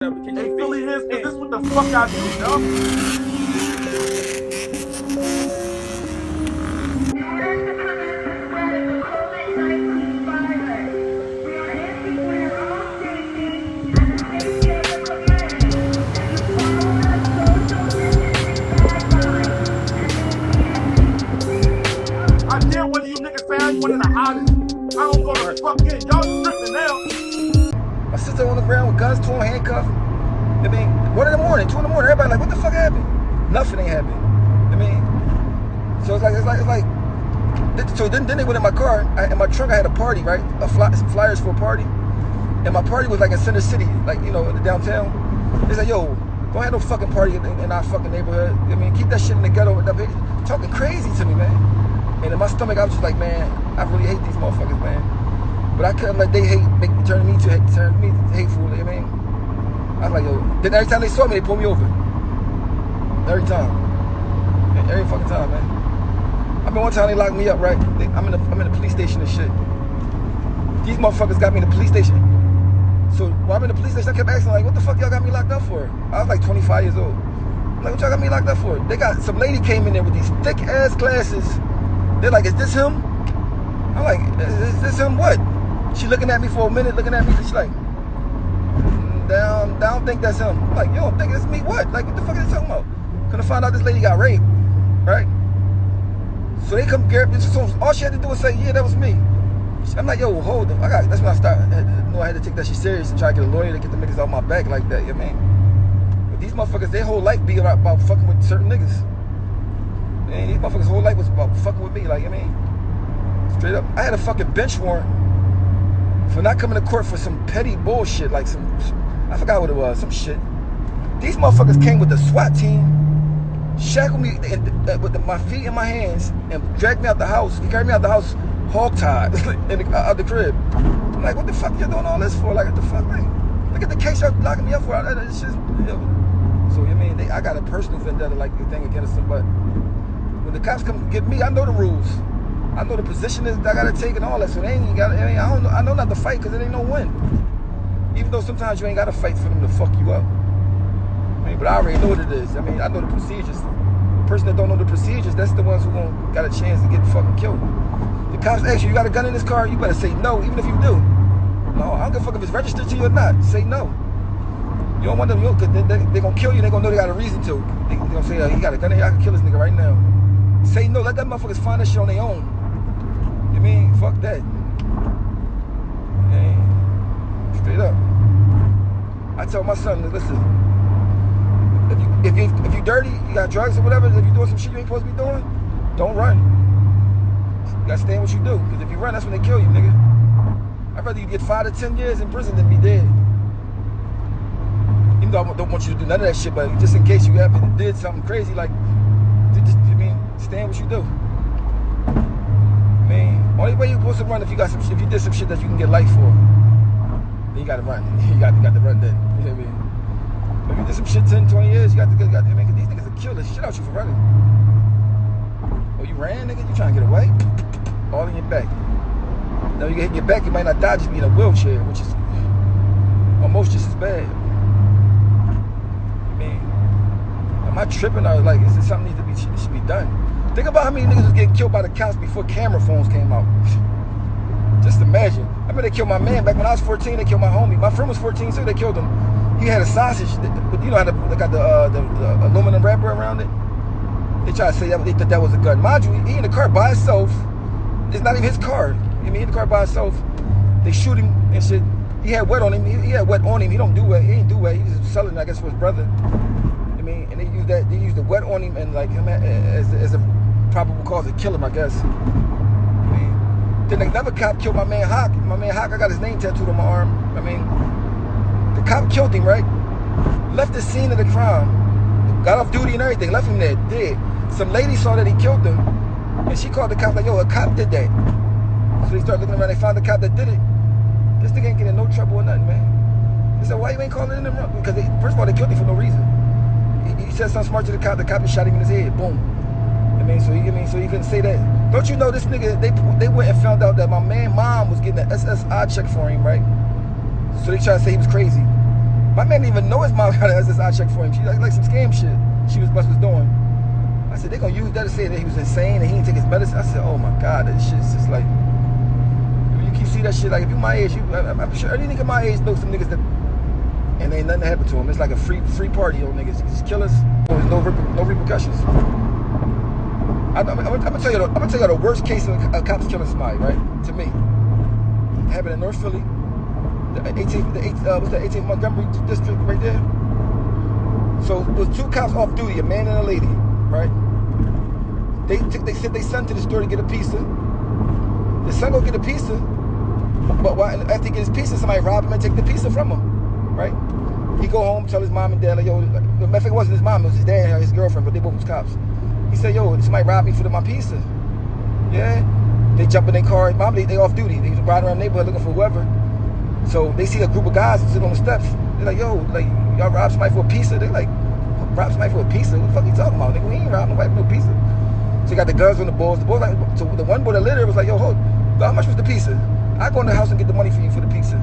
Hey, Philly is this what the fuck I do, yo? I dare one of you niggas say I ain't one of the hottest. I don't go to fucking y'all tripping now. My sister on the ground with guns, torn, handcuffed. I mean, 1 in the morning, 2 in the morning. Everybody like, what the fuck happened? Nothing ain't happened. I mean, so it's like. So then they went in my car. In my trunk, I had a party, right? Some flyers for a party, and my party was like in Center City, like in the downtown. They said, yo, don't have no fucking party in our fucking neighborhood. I mean, keep that shit in the ghetto. Talking crazy to me, man. And in my stomach, I was just like, man, I really hate these motherfuckers, man. But I couldn't let they turn me hateful. I mean, I was like, yo. Then every time they saw me, they pulled me over. Every time. Every fucking time, man. I mean, one time they locked me up, right? I'm in the police station and shit. These motherfuckers got me in the police station. So while I'm in the police station, I kept asking, like, what the fuck y'all got me locked up for? I was like 25 years old. I'm like, what y'all got me locked up for? They got some lady came in there with these thick ass glasses. They're like, is this him? I'm like, is this him what? She looking at me for a minute, looking at me, she's like, I don't think that's him. I'm like, you don't think it's me what? Like, what the fuck are you talking about? Couldn't find out this lady got raped, right? So they come grab me. So all she had to do was say, yeah, that was me. I'm like, yo, hold them. That's when I I had to take that shit serious and try to get a lawyer to get the niggas out my back like that, you know what I mean? But these motherfuckers, their whole life be about fucking with certain niggas. And these motherfuckers' whole life was about fucking with me, like, you know what I mean? Straight up. I had a fucking bench warrant for not coming to court for some petty bullshit, like I forgot what it was, some shit. These motherfuckers came with the SWAT team, shackled me with my feet in my hands, and dragged me out the house. He carried me out the house hog-tied out the crib. I'm like, what the fuck you doing all this for? Like, what the fuck, man? Look at the case you're locking me up for. It's just, So, you mean, I got a personal vendetta, like, thing against them, but when the cops come get me, I know the rules. I know the position that I gotta take and all that, so they ain't got. I know not to fight because it ain't no win. Even though sometimes you ain't gotta fight for them to fuck you up. I mean, but I already know what it is. I mean, I know the procedures. The person that don't know the procedures, that's the ones who got a chance to get fucking killed. The cops ask you got a gun in this car, you better say no, even if you do. No, I don't give a fuck if it's registered to you or not. Say no. You don't want them, because they're gonna kill you. They're gonna know they got a reason to. They're gonna say, he got a gun in here, I can kill this nigga right now. Say no. Let that motherfuckers find that shit on their own. You mean, fuck that. Man, straight up. I tell my son, listen, if you dirty, you got drugs or whatever, if you doing some shit you ain't supposed to be doing, don't run. You gotta stay in what you do, because if you run, that's when they kill you, nigga. I'd rather you get 5 to 10 years in prison than be dead. Even though I don't want you to do none of that shit, but just in case you did something crazy, like, stay in what you do. I mean, only way you're supposed to run if you did some shit that you can get life for. Then you gotta run. You got to run then. You know what I mean? If you did some shit 10, 20 years, you got to I mean, cause these niggas will kill the shit out you for running. Oh, you ran, nigga? You trying to get away? All in your back. Now you get hit your back, you might not die, just be in a wheelchair, which is almost just as bad. I mean, am I tripping or like, is this something that should be done? Think about how many niggas was getting killed by the cops before camera phones came out. Just imagine. I remember they killed my man back when I was 14. They killed my homie. My friend was 14 too. They killed him. He had a sausage, but you know how they got the aluminum wrapper around it. They tried to say they thought that was a gun. Mind you, he in the car by himself. It's not even his car. I mean, he in the car by himself. They shoot him and shit. He had wet on him. He had wet on him. He don't do wet. He ain't do wet. He was selling, I guess, for his brother. I mean, and they used the wet on him and like him as a probable cause to kill him, I guess. I mean, then another cop killed my man Hawk. My man Hawk, I got his name tattooed on my arm. I mean, the cop killed him, right? Left the scene of the crime. Got off duty and everything. Left him there, dead. Some lady saw that he killed him, and she called the cop like, yo, a cop did that. So they started looking around. They found the cop that did it. This nigga ain't getting no trouble or nothing, man. They said, why you ain't calling in them? Because first of all, they killed him for no reason. He said something smart to the cop. The cop just shot him in his head. Boom. I mean, so he couldn't say that. Don't you know this nigga? They went and found out that my man mom was getting an SSI check for him, right? So they tried to say he was crazy. My man didn't even know his mom got an SSI check for him. She like some scam shit she was doing. I said, they gonna use that to say that he was insane and he didn't take his medicine. I said, oh my God, that shit's just like, you keep see that shit, like if you my age, I'm sure any nigga my age knows some niggas that, and ain't nothing happen to him. It's like a free party, old niggas. Just kill us. There's no repercussions. I'm gonna tell you the worst case of cops killing somebody, right? To me, it happened in North Philly, the 18th Montgomery district right there. So there was 2 cops off duty, a man and a lady, right? They sent their son to the store to get a pizza. The son go get a pizza, but after he gets his pizza, somebody robbed him and take the pizza from him, right? He go home, tell his mom and dad, like, yo, matter of fact, it wasn't his mom, it was his dad and his girlfriend, but they both was cops. He said, yo, somebody robbed me for my pizza. Yeah. They jump in their car. Mom, they off duty. They was riding around the neighborhood looking for whoever. So they see a group of guys sitting on the steps. They're like, yo, like, y'all robbed somebody for a pizza? They're like, robbed somebody for a pizza? What the fuck are you talking about? Nigga, we ain't robbed nobody for no pizza. So they got the guns on the boys. The boys like, so the one boy that later was like, yo, hold, how much was the pizza? I go in the house and get the money for you for the pizza.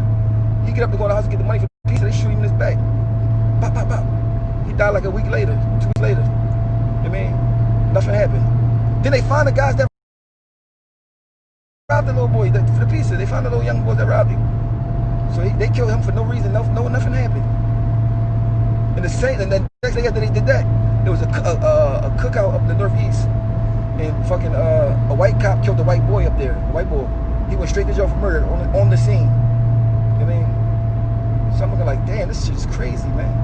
He get up to go in the house and get the money for the pizza. They shoot him in his back. Pop, pop, pop. He died like a week later, 2 weeks later. I mean, nothing happened. Then they find the guys that robbed the little boy for the pizza. They found the little young boy that robbed him. So they killed him for no reason. Nothing happened. And then next day after they did that, there was a cookout up in the Northeast, and fucking a white cop killed a white boy up there. A white boy. He went straight to jail for murder on the scene. I mean, so I'm looking like, damn, this shit's crazy, man.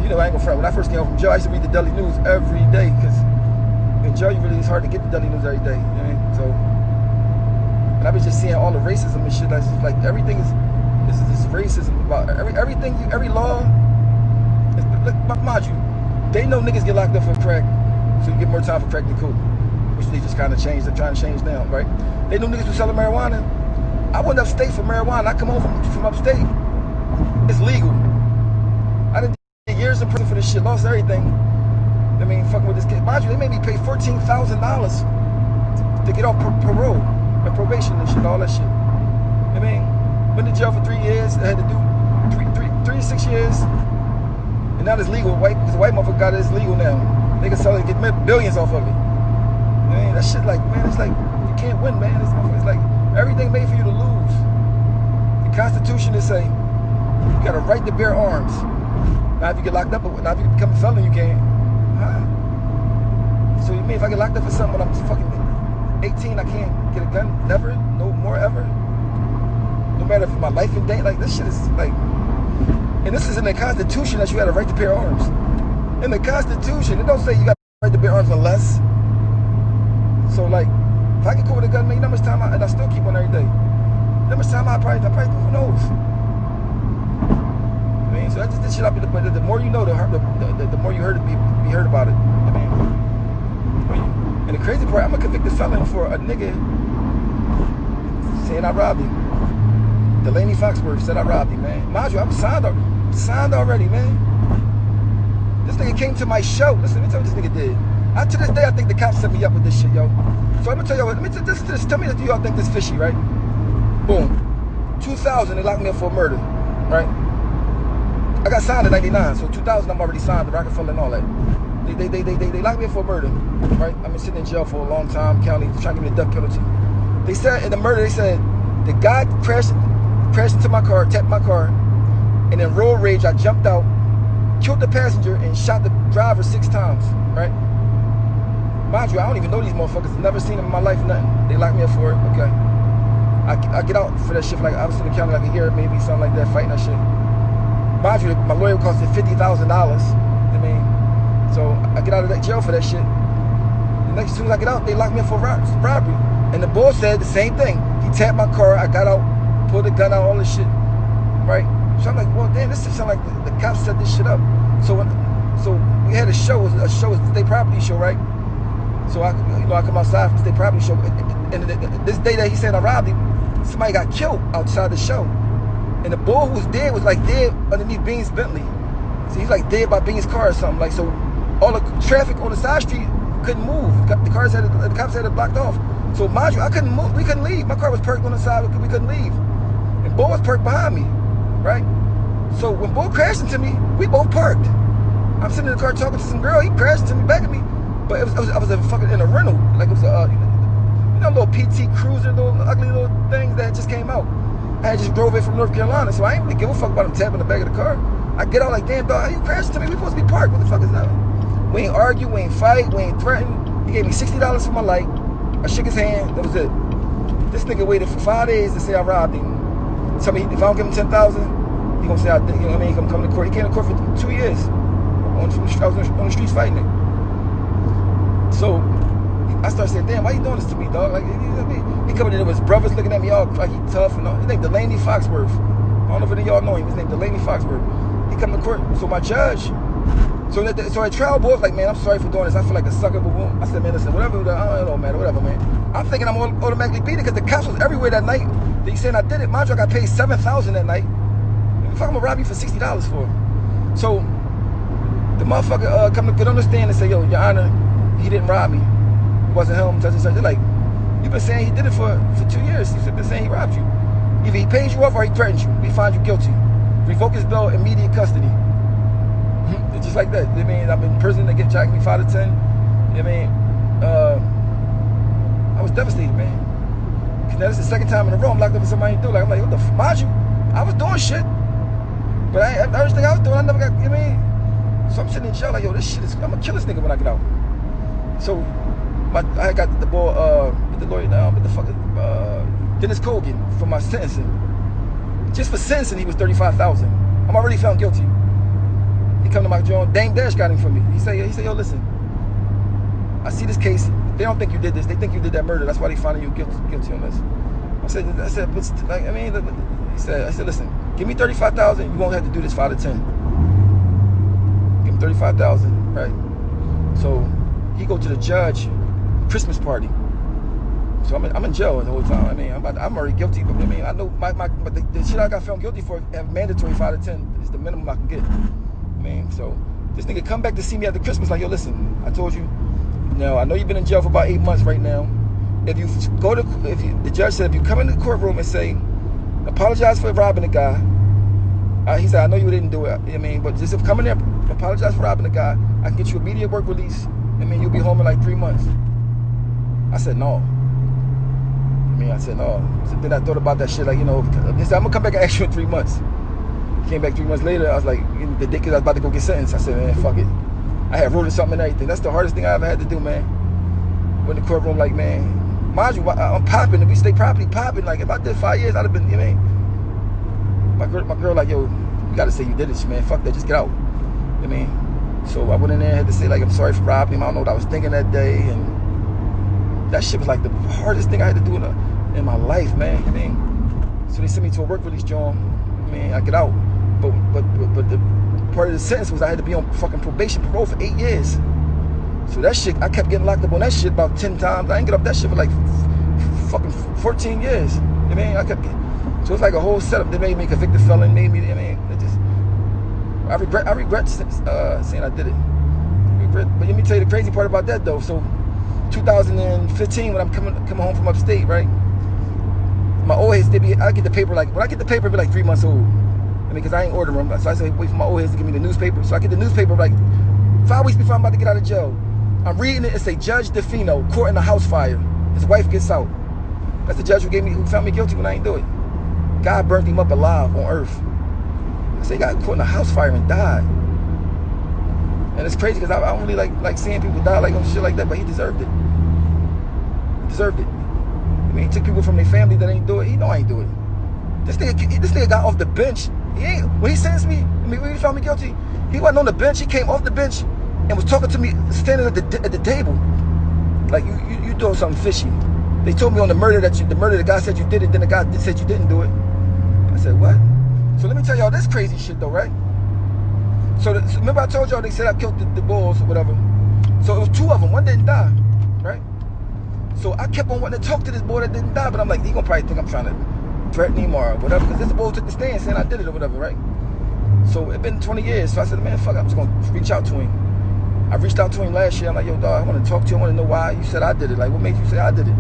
You know, I ain't gonna front. When I first came home from jail, I used to read the Daily News every day, because in jail, it's hard to get the Daily News every day. You know what I mean? So, and I was just seeing all the racism and shit. That's just like everything is this racism about everything. Every law. Look, mind you, they know niggas get locked up for crack, so you get more time for crack than coke, which they just kind of changed. They're trying to change now, right? They know niggas who selling marijuana. I went upstate for marijuana. I come home from upstate. It's legal. I didn't get years in prison for this shit. Lost everything. I mean, fucking with this kid. Mind you, they made me pay $14,000 to get off parole and probation and shit, all that shit. I mean, went to jail for 3 years. I had to do 3 to 6 years. And now it's legal. Because the white motherfucker got it, it's legal now. They can sell it and get billions off of it. Man, that shit like, man, it's like, you can't win, man. It's like, everything made for you to lose. The Constitution is saying, you got a right to bear arms. Now if you get locked up, now if you become a felon, you can't. Huh? So you mean if I get locked up for something when I'm fucking 18, I can't get a gun? Never? No more ever? No matter if my life and day? Like, this shit is like, and this is in the Constitution that you got a right to bear arms. In the Constitution, it don't say you got a right to bear arms unless. So like, if I get caught with a gun, man, you know how much time and I still keep one every day. You know how much time I probably who knows? I mean, so that's just this shit up. But the more you know, the more you heard it be heard about it. I mean, and the crazy part, I'm a convicted felon for a nigga saying I robbed him. Delaney Foxworth said I robbed him, man. Mind you, I'm signed already, man. This nigga came to my show. Listen, let me tell you what this nigga did. To this day, I think the cops set me up with this shit, yo. So I'm gonna tell you what, tell me that y'all think this fishy, right? Boom. 2000, they locked me up for murder, right? I got signed in 99, so 2000, I'm already signed, the Roc A Fella and all that. They locked me up for murder, right? I've been sitting in jail for a long time, county, trying to give me a death penalty. They said, in the murder, they said, the guy crashed into my car, tapped my car, and in road rage, I jumped out, killed the passenger, and shot the driver 6 times, right? Mind you, I don't even know these motherfuckers. I've never seen them in my life, nothing. They locked me up for it, okay. I get out for that shit for like, I was in the county like a year, maybe something like that, fighting that shit. Mind you, my lawyer costed $50,000, I mean, so I get out of that jail for that shit. As soon as I get out, they lock me up for robbery. And the boy said the same thing. He tapped my car, I got out, pulled the gun out, all this shit, right? So I'm like, well, damn, this sounds like the cops set this shit up. So we had a show, a state property show, right? So I come outside from the state property show, and this day that he said I robbed him, somebody got killed outside the show. And the boy who was dead was like dead underneath Bean's Bentley. So he's like dead by Bean's car or something. Like, so all the traffic on the side street couldn't move. The cops had it blocked off. So mind you, I couldn't move. We couldn't leave. My car was parked on the side. We couldn't leave. And Bo was parked behind me, right? So when Bull crashed into me, we both parked. I'm sitting in the car talking to some girl. He crashed into me, back at me. But I was fucking in a rental. Like it was a, little PT Cruiser, little ugly little things that just came out. I had just drove it from North Carolina, so I ain't really give a fuck about him tapping the back of the car. I get out like, damn, dog, how you crashed into me? We supposed to be parked. What the fuck is that? We ain't argue, we ain't fight, we ain't threaten. He gave me $60 for my light. I shook his hand. That was it. This nigga waited for 5 days to say I robbed him. Tell me if I don't give him 10,000, he gonna say I did. You know what I mean? He gonna come to court. He came to court for 2 years. I was on the streets fighting it. So I started saying, damn, why you doing this to me, dog? Like, you know what I mean? He coming in with his brothers looking at me all like he tough and all. His name Delaney Foxworth. I don't know if any of y'all know him. His name Delaney Foxworth. He come to court. So my judge, so at trial, boy was like, man, I'm sorry for doing this. I feel like a sucker, but boom. I said, man, listen, whatever, I don't matter, whatever, man. I'm thinking I'm automatically beat it because the cops was everywhere that night. They saying I did it. Mind you, I got paid $7,000 that night. If I'm gonna rob you for $60 for it. So the motherfucker come to get on the stand and say, yo, Your Honor, he didn't rob me. It wasn't him, such and such. They're like, you've been saying he did it for 2 years. He's been saying he robbed you. Either he paid you off or he threatened you. We find you guilty. Revoke his bail, immediate custody. It's just like that. I mean, I've been in prison. They get jacked me 5 to 10. I mean, I was devastated, man. Cause now this is the second time in a row I'm locked up for somebody to do. Like, I'm like, what the f? Mind you, I was doing shit, but everything I was doing, I never got. You know what I mean? So I'm sitting in jail like, yo, this shit is. I'm gonna kill this nigga when I get out. So I got the boy, with the lawyer now, with the fucking Dennis Kogan for my sentencing. Just for sentencing, he was $35,000. I'm already found guilty. He come to my joint. Dame Dash got him for me. He say, yo, listen. I see this case. They don't think you did this. They think you did that murder. That's why they finding you guilty on this. I said, but like, I mean, I said, listen, give me $35,000. You won't have to do this 5 to 10. Give him $35,000, right? So he go to the judge Christmas party. So I'm in jail the whole time. I mean, I'm already guilty, but I mean, I know but the shit I got found guilty for have mandatory 5 to 10 is the minimum I can get. I mean, so this nigga come back to see me at the Christmas like, yo, listen, I told you. Now I know you've been in jail for about 8 months right now. The judge said if you come in the courtroom and say, apologize for robbing the guy. He said, I know you didn't do it. I mean, but just if come in there, apologize for robbing the guy. I can get you immediate work release. I mean, you'll be home in like 3 months. I said no. I said no. So then I thought about that shit, like, you know, he said, I'm gonna come back and ask you in 3 months. Came back 3 months later. I was like, the day, cause I was about to go get sentenced. I said, man, fuck it. I had wrote something and everything. That's the hardest thing I ever had to do, man. Went in the courtroom, like, man, mind you, I'm popping. If we stay properly popping, like, if I did 5 years, I'd have been, you know, my girl, like, yo, you gotta say you did it, man. Fuck that, just get out. You know what I mean? So I went in there and had to say, like, I'm sorry for robbing him. I don't know what I was thinking that day, and that shit was like the hardest thing I had to do in my life, man. You know what I mean? So they sent me to a work release, John. Man, I get out, but the part of the sentence was I had to be on fucking probation, parole for 8 years. So that shit, I kept getting locked up on that shit about 10 times. I ain't get off that shit for like fucking 14 years. You know what I mean? I kept getting, so it's like a whole setup that made me a convicted felon, made me, you know what I mean? It just, I regret saying I did it. But let me tell you the crazy part about that though. So 2015, when I'm coming home from upstate, right? My old heads, I get the paper like, when I get the paper, it'd be like 3 months old. I mean, because I ain't ordering them. So I say, wait for my old heads to give me the newspaper. So I get the newspaper like 5 weeks before I'm about to get out of jail. I'm reading it. It say Judge DeFino, caught in a house fire. His wife gets out. That's the judge who found me guilty when I ain't do it. God burnt him up alive on earth. I say, he got caught in a house fire and died. And it's crazy because I don't really like seeing people die like on shit like that, but he deserved it. He deserved it. I mean, he took people from their family that ain't do it. He know I ain't do it. This nigga got off the bench. When he sentenced me, when he found me guilty, he wasn't on the bench. He came off the bench and was talking to me, standing at the table. Like, you doing something fishy. They told me on the murder the guy said you did it, then the guy said you didn't do it. I said, what? So let me tell y'all this crazy shit though, right? So remember I told y'all they said I killed the bulls or whatever. So it was 2 of them. One didn't die, right? So I kept on wanting to talk to this boy that didn't die, but I'm like, he gonna probably think I'm trying to threaten him or whatever, because this boy took the stand saying I did it or whatever, right? So it been 20 years. So I said, man, fuck, I'm just gonna reach out to him. I reached out to him last year. I'm like, yo, dog, I want to talk to you. I want to know why you said I did it. Like, what made you say I did it?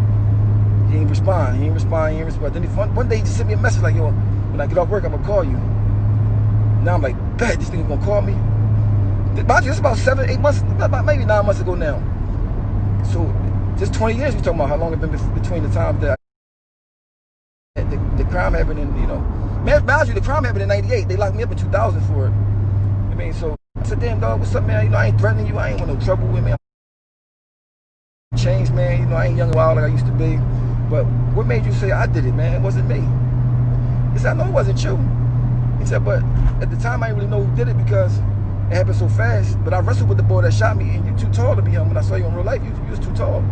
He ain't respond. Then one day he just sent me a message like, yo, when I get off work, I'm gonna call you. Now I'm like, bet this nigga gonna call me. Mind you, it's about 7, 8 months, maybe 9 months ago now. So just 20 years we talking about how long it's been between the time that the crime happened in, you know. Man, mind you, the crime happened in 98. They locked me up in 2000 for it. I mean, so I said, damn dog, what's up, man? You know, I ain't threatening you. I ain't want no trouble with me. I'm changed, man. You know, I ain't young and wild like I used to be. But what made you say I did it, man? It wasn't me. He said, I know it wasn't you. He said, but at the time I didn't really know who did it because it happened so fast. But I wrestled with the boy that shot me, and you too tall to be him. When I saw you in real life, you was too tall.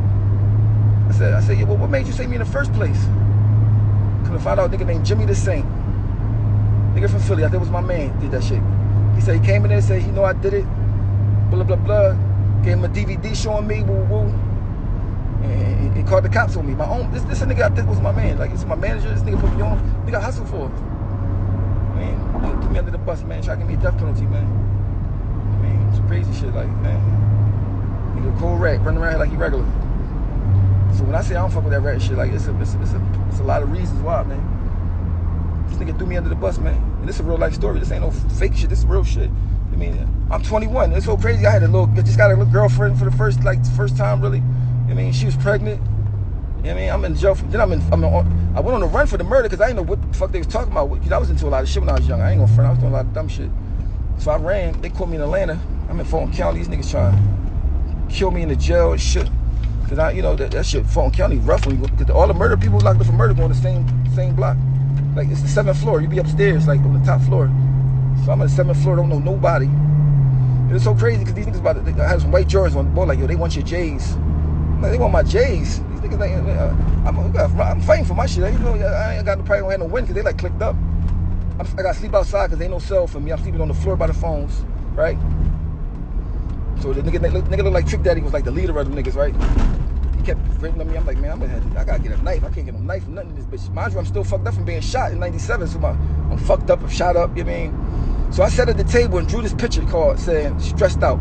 I said, yeah, well, what made you say me in the first place? Couldn't find out a nigga named Jimmy the Saint. Nigga from Philly, I think it was my man, did that shit. He said he came in there and said he know I did it. Blah, blah, blah. Gave him a DVD showing me, woo, woo. And he called the cops on me. My own, this a nigga I think was my man. Like, this is my manager, this nigga put me on. Nigga I hustled for. Man, nigga threw me under the bus, man. Try to give me a death penalty, man. I mean, it's crazy shit, like, man. Nigga a cold rat, running around here like he regular. So when I say I don't fuck with that rat shit, like, it's a lot of reasons why, man. This nigga threw me under the bus, man. And this is a real life story. This ain't no fake shit. This is real shit. I mean, I'm 21. It's so crazy. I had just got a little girlfriend for the first time, really. I mean, she was pregnant. You know what I mean? I'm in jail. Then I went on a run for the murder because I didn't know what the fuck they was talking about. Because I was into a lot of shit when I was young. I ain't gonna front. I was doing a lot of dumb shit. So I ran. They caught me in Atlanta. I'm in Fulton County. These niggas trying to kill me in the jail and shit. Because you know, that shit, Fulton County, rough when you go. Because all the murder people locked up for murder go on the same block. Like, it's the 7th floor. You be upstairs, like, on the top floor. So I'm on the 7th floor, don't know nobody. And it's so crazy because these niggas they have some white Jordans on the board, like, yo, they want your J's. I'm like, they want my J's. These niggas like, I'm fighting for my shit. You know, I ain't got no, probably don't have no win because they like clicked up. I got to sleep outside because ain't no cell for me. I'm sleeping on the floor by the phones, right? So the nigga look like Trick Daddy was like the leader of them niggas, right? He kept threatening me. I'm like, man, I gotta get a knife. I can't get no knife or nothing in this bitch. Mind you, I'm still fucked up from being shot in 97, so I'm fucked up, I'm shot up, you know what I mean? So I sat at the table and drew this picture called saying, stressed out.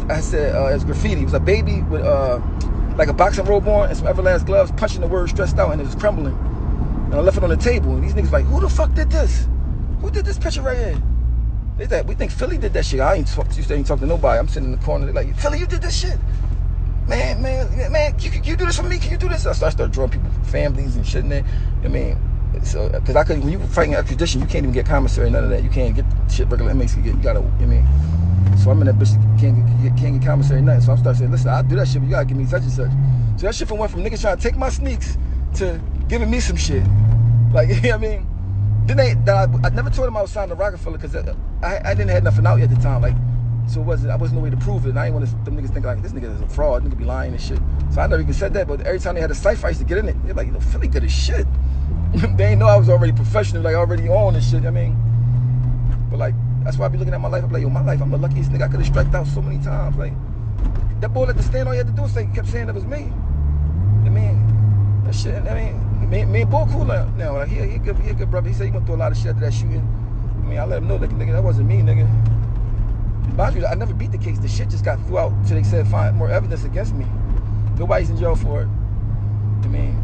I said, it's graffiti. It was a baby with like a boxing robe on and some Everlast gloves punching the word stressed out, and it was crumbling. And I left it on the table, and these niggas like, who the fuck did this? Who did this picture right here? They said, we think Philly did that shit. I ain't talk to nobody. I'm sitting in the corner. They're like, Philly, you did this shit. Man, can you do this for me? Can you do this? I started drawing people, families and shit in there. I mean, so because I couldn't. When you fighting extradition, you can't even get commissary, none of that. You can't get shit regular inmates can get. You gotta. I mean, so I'm in that bitch. Can't get commissary, nothing. So I'm starting saying, listen, I'll do that shit, but you gotta give me such and such. So that shit went from niggas trying to take my sneaks to giving me some shit. Like, you know what I mean? Then I never told them I was signed to Roc A Fella because I didn't have nothing out yet at the time. Like. So I wasn't no way to prove it, and I ain't want them niggas think like this nigga is a fraud, nigga be lying and shit. So I never even said that, but every time they had a cipher, I used to get in it. They're like, you know, Philly good as shit. They ain't know I was already professional, like already on and shit. I mean, but like that's why I be looking at my life. I'm like, yo, my life, I'm the luckiest nigga. I could have striked out so many times. Like that boy at the stand, all he had to do was kept saying it was me. I mean, that shit. I mean, me and Bull cool now. Like he a good brother. He said he went through a lot of shit after that shooting. I mean, I let him know, like, nigga, that wasn't me, nigga. Mind you, I never beat the case. The shit just got threw out till they said find more evidence against me. Nobody's in jail for it. I mean,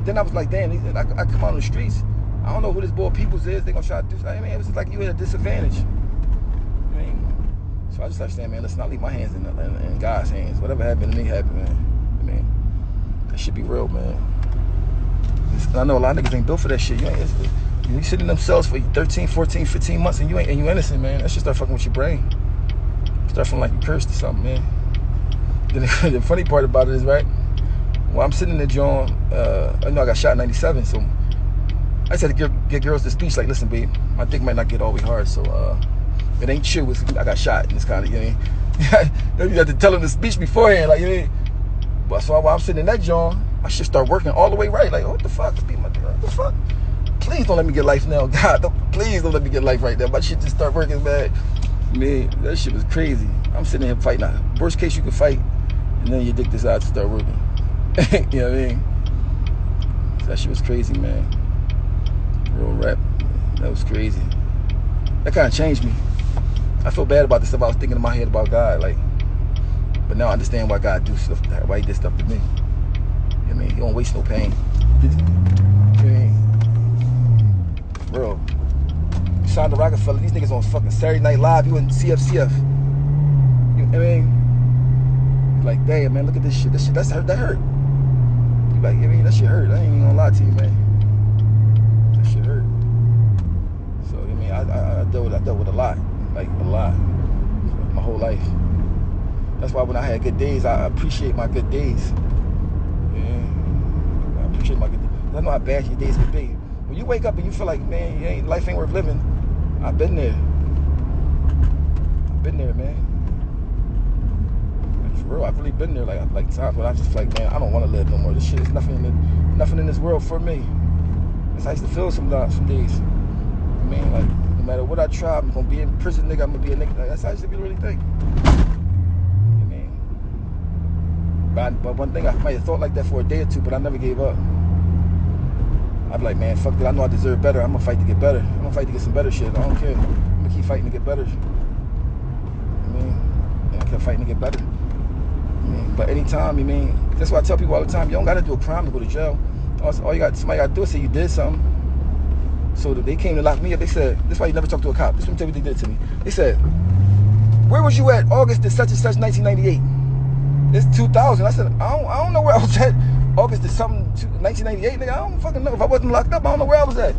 then I was like, damn, I come out on the streets. I don't know who this boy Peoples is. They gonna try to do something. I mean, it was just like you at a disadvantage. I mean, so I just started saying, man, listen, I'll leave my hands in God's hands. Whatever happened to me happened, man. I mean, that should be real, man. I know a lot of niggas ain't built for that shit. You sit in them cells for 13, 14, 15 months and you innocent, man. That shit start fucking with your brain. Start feeling like you cursed or something, man. Then the funny part about it is, right, when I'm sitting in the joint, I know I got shot in 97, so I just had to get girls the speech, like, listen, babe, my dick might not get all the way hard, so it ain't true. I got shot, and it's kind of, you know, you have to tell them the speech beforehand, like, you know. But so while I'm sitting in that joint, I should start working all the way right, like, what the fuck, what the fuck? Please don't let me get life now, God, please don't let me get life right now. My shit just start working, man. Man, that shit was crazy. I'm sitting here fighting. Now, worst case you can fight, and then your dick decides to start working. You know what I mean? So that shit was crazy, man. Real rap. That was crazy. That kind of changed me. I feel bad about the stuff I was thinking in my head about God, like. But now I understand why God do stuff, why He did stuff to me. You know what I mean? He don't waste no pain. You know what I mean? Bro. signed to Roc A Fella. These niggas on fucking Saturday Night Live. You in CFCF. You know what I mean? You're like, damn, man, look at this shit. That hurt. You like, I mean, that shit hurt. I ain't even gonna lie to you, man. That shit hurt. So, I mean, I dealt with a lot. Like, a lot. My whole life. That's why when I had good days, I appreciate my good days. Yeah. I appreciate my good days. I know how bad your days can be. When you wake up and you feel like, man, life ain't worth living, I've been there. I've been there, man. Like, for real, I've really been there. Like times when I just feel like, man, I don't want to live no more. This shit is nothing in this world for me. That's how I used to feel some days. I mean, like, no matter what I try, I'm gonna be in prison, nigga. I'm gonna be a nigga. That's how I used to really think. I mean, but one thing, I might have thought like that for a day or two, but I never gave up. I'd be like, man, fuck that. I know I deserve better. I'm gonna fight to get better. I'm gonna fight to get some better shit. I don't care. I'm gonna keep fighting to get better. I mean, and I kept fighting to get better. I mean, but anytime, I mean, that's why I tell people all the time, you don't gotta do a crime to go to jail. All somebody gotta do is say you did something. So they came to lock me up. They said, this is why you never talk to a cop. This is what they did to me. They said, where was you at August the such and such 1998? It's 2000. I said, I don't know where I was at. August to something 1998, nigga. I don't fucking know. If I wasn't locked up, I don't know where I was at.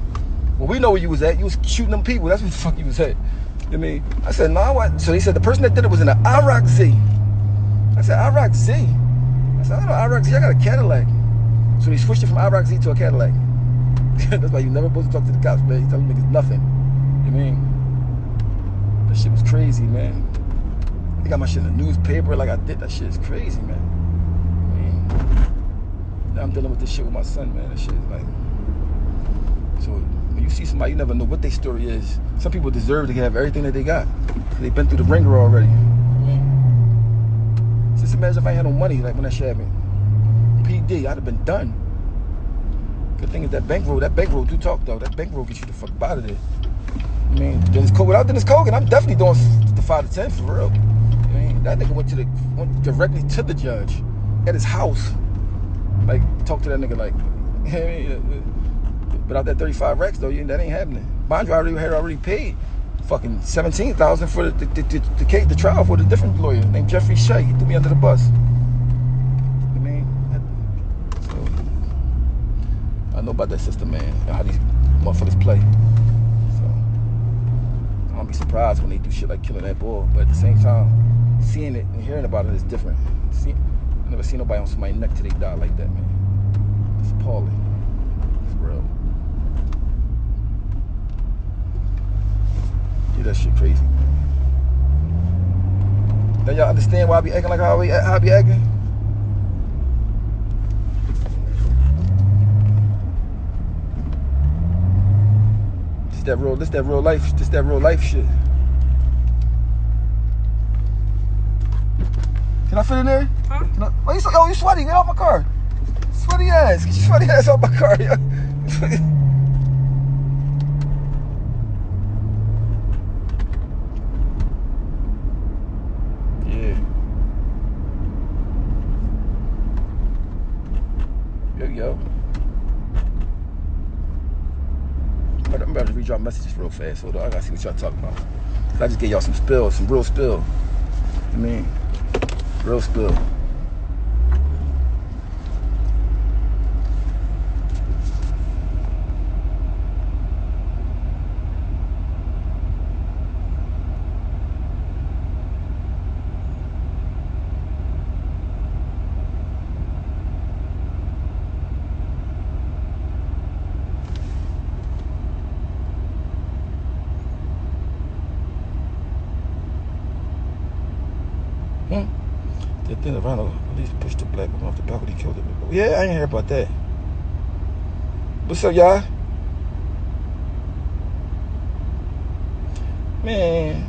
Well, we know where you was at. You was shooting them people. That's where the fuck you was at. I mean, I said, no, what? So they said the person that did it was in an IROC Z. I said, IROC Z? I said, I don't know IROC Z. I got a Cadillac. So they switched it from IROC Z to a Cadillac. That's why you never supposed to talk to the cops, man. You tell them niggas nothing. I mean, that shit was crazy, man. They got my shit in the newspaper like I did. That shit is crazy, man. I mean, now I'm dealing with this shit with my son, man. That shit is like... So, when you see somebody, you never know what their story is. Some people deserve to have everything that they got. They've been through the ringer already. I mean, just imagine if I had no money, like when that shit happened. PD, I'd have been done. Good thing is that bankroll do talk, though. That bankroll gets you the fuck out of there. I mean, without Dennis Kogan, I'm definitely doing the 5 to 10 for real. I mean, that nigga went directly to the judge at his house. Like, talk to that nigga like, without that 35 racks though, that ain't happening. Mind you, I had already paid fucking $17,000 for the trial for the different lawyer named Jeffrey Shea. He threw me under the bus. I mean, so I know about that system, man, and how these motherfuckers play. So I don't be surprised when they do shit like killing that boy, but at the same time, seeing it and hearing about it is different. I never seen nobody on somebody's neck till they die like that, man. It's appalling. It's real. Yeah, that shit crazy. Now y'all understand why I be acting like how I be acting? This that real life shit. Can I fit in there? Huh? You sweaty, get off my car. Sweaty ass. Get your sweaty ass off my car, yo. Yeah. Yo. I'm about to read y'all messages real fast, hold on. I gotta see what y'all talking about. I just gave y'all some real spill. I mean, real spill. Then around at least pushed the black woman off the balcony, killed her. Yeah, I ain't hear about that. What's up, y'all? Man.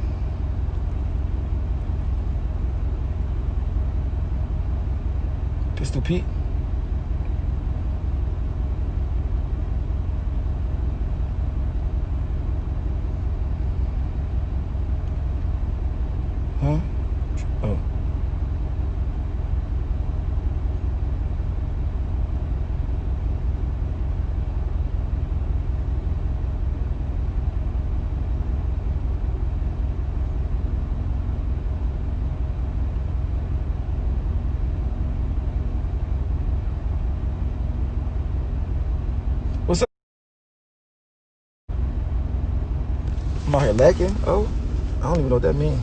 Pistol Pete. Huh? Oh. I'm out here lacking. Oh, I don't even know what that means.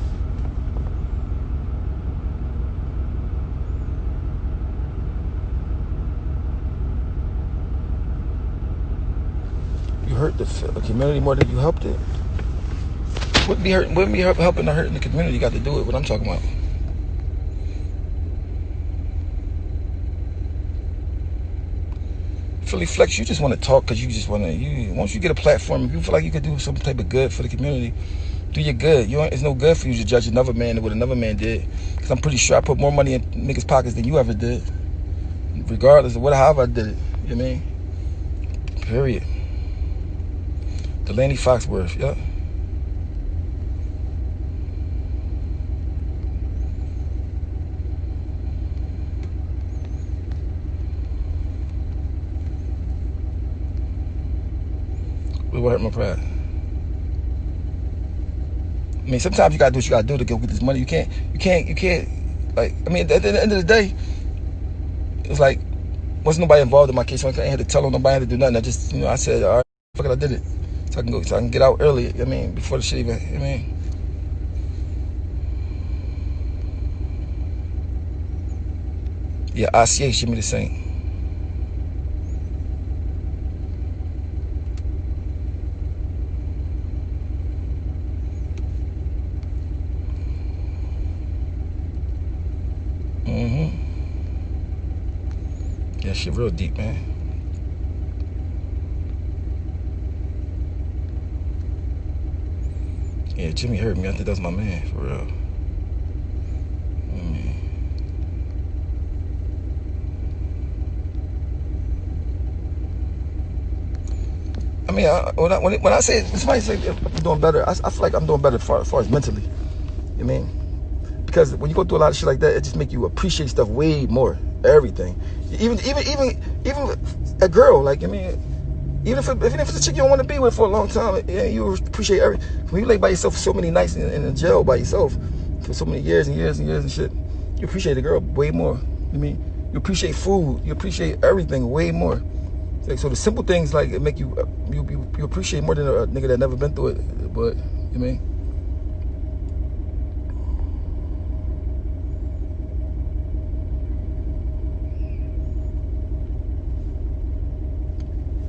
You hurt the community more than you helped it. Wouldn't be helping or hurting the community. You got to do it. What I'm talking about. Philly Flex, you just want to talk because you just want to. Once you get a platform, if you feel like you could do some type of good for the community, do your good. It's no good for you to judge another man than what another man did. Because I'm pretty sure I put more money in niggas' pockets than you ever did, regardless of however I did it. You know what I mean? Period. Delaney Foxworth, yeah. What hurt my pride? I mean, sometimes you gotta do what you gotta do to go get this money. You can't. Like, I mean, at the end of the day, it's like, wasn't nobody involved in my case, so I ain't had to tell them, nobody had to do nothing. I just, I said, all right, fuck it, I did it, so I can get out early. I mean, before the shit even. I mean. Yeah, ICH, give me the same. Yeah, shit real deep, man. Yeah, Jimmy hurt me. I think that's my man, for real. I mean, when I say, somebody say I'm doing better, I feel like I'm doing better as far as mentally. You know what I mean? Because when you go through a lot of shit like that, it just make you appreciate stuff way more. Everything, even a girl, like, I mean, even if it's a chick you don't want to be with for a long time, yeah, you appreciate everything. When you lay by yourself for so many nights in a jail by yourself for so many years and years and years and shit, you appreciate a girl way more. You mean, you appreciate food, you appreciate everything way more. Like, so the simple things, like, it make you appreciate more than a nigga that never been through it. But you mean.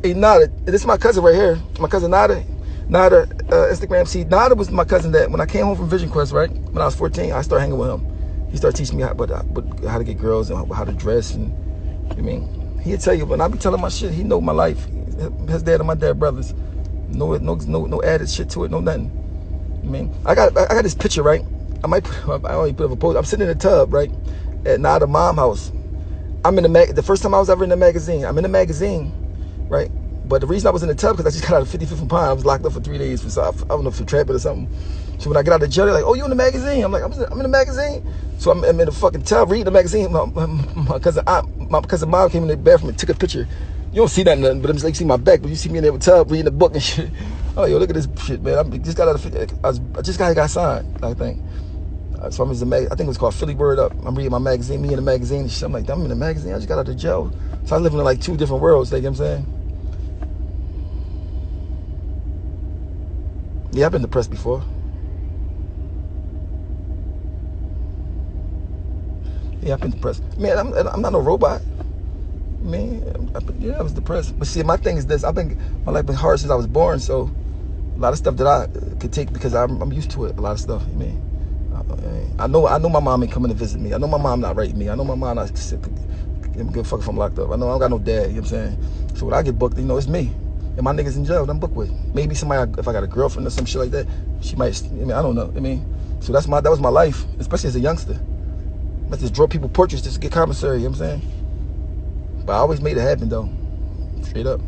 Hey, Nada, this is my cousin right here. My cousin Nada. Nada, Instagram. See, Nada was my cousin that when I came home from Vision Quest, right? When I was 14, I started hanging with him. He started teaching me how to get girls and how to dress. And I mean, he'd tell you, when I be telling my shit, he know my life. His dad and my dad brothers. No added shit to it, no nothing. I mean, I got this picture, right? I only put up a post. I'm sitting in a tub, right, at Nada mom house. I'm in the first time I was ever in the magazine. I'm in the magazine. Right, but the reason I was in the tub because I just got out of 55th and Pine. I was locked up for 3 days for I don't know, for trapping or something. So when I get out of jail, they're like, "Oh, you in the magazine?" I'm like, "I'm in the magazine." So I'm in the fucking tub reading the magazine. My cousin mom came in the bathroom and took a picture. You don't see that nothing, but I'm just like, you see my back, but you see me in the tub reading the book and shit. Oh, yo, look at this shit, man. I just got out of I just got signed, I think. So I'm in I think it was called Philly Word Up. I'm reading my magazine, me in the magazine and shit. I'm like, I'm in the magazine. I just got out of jail. So I live in like 2 different worlds. Like, you know what I'm saying? Yeah, I've been depressed before. Yeah, I've been depressed. Man, I'm not no robot. Man, I was depressed. But see, my thing is this. My life been hard since I was born, so a lot of stuff that I could take because I'm used to it. A lot of stuff. You mean, I know my mom ain't coming to visit me. I know my mom not writing me. I know my mom not give a fuck if I'm locked up. I know I don't got no dad. You know what I'm saying? So when I get booked, it's me. And my niggas in jail that I'm booked with. Maybe somebody, if I got a girlfriend or some shit like that, she might, I don't know. So that was my life, especially as a youngster. I just draw people portraits just to get commissary, you know what I'm saying? But I always made it happen, though. Straight up.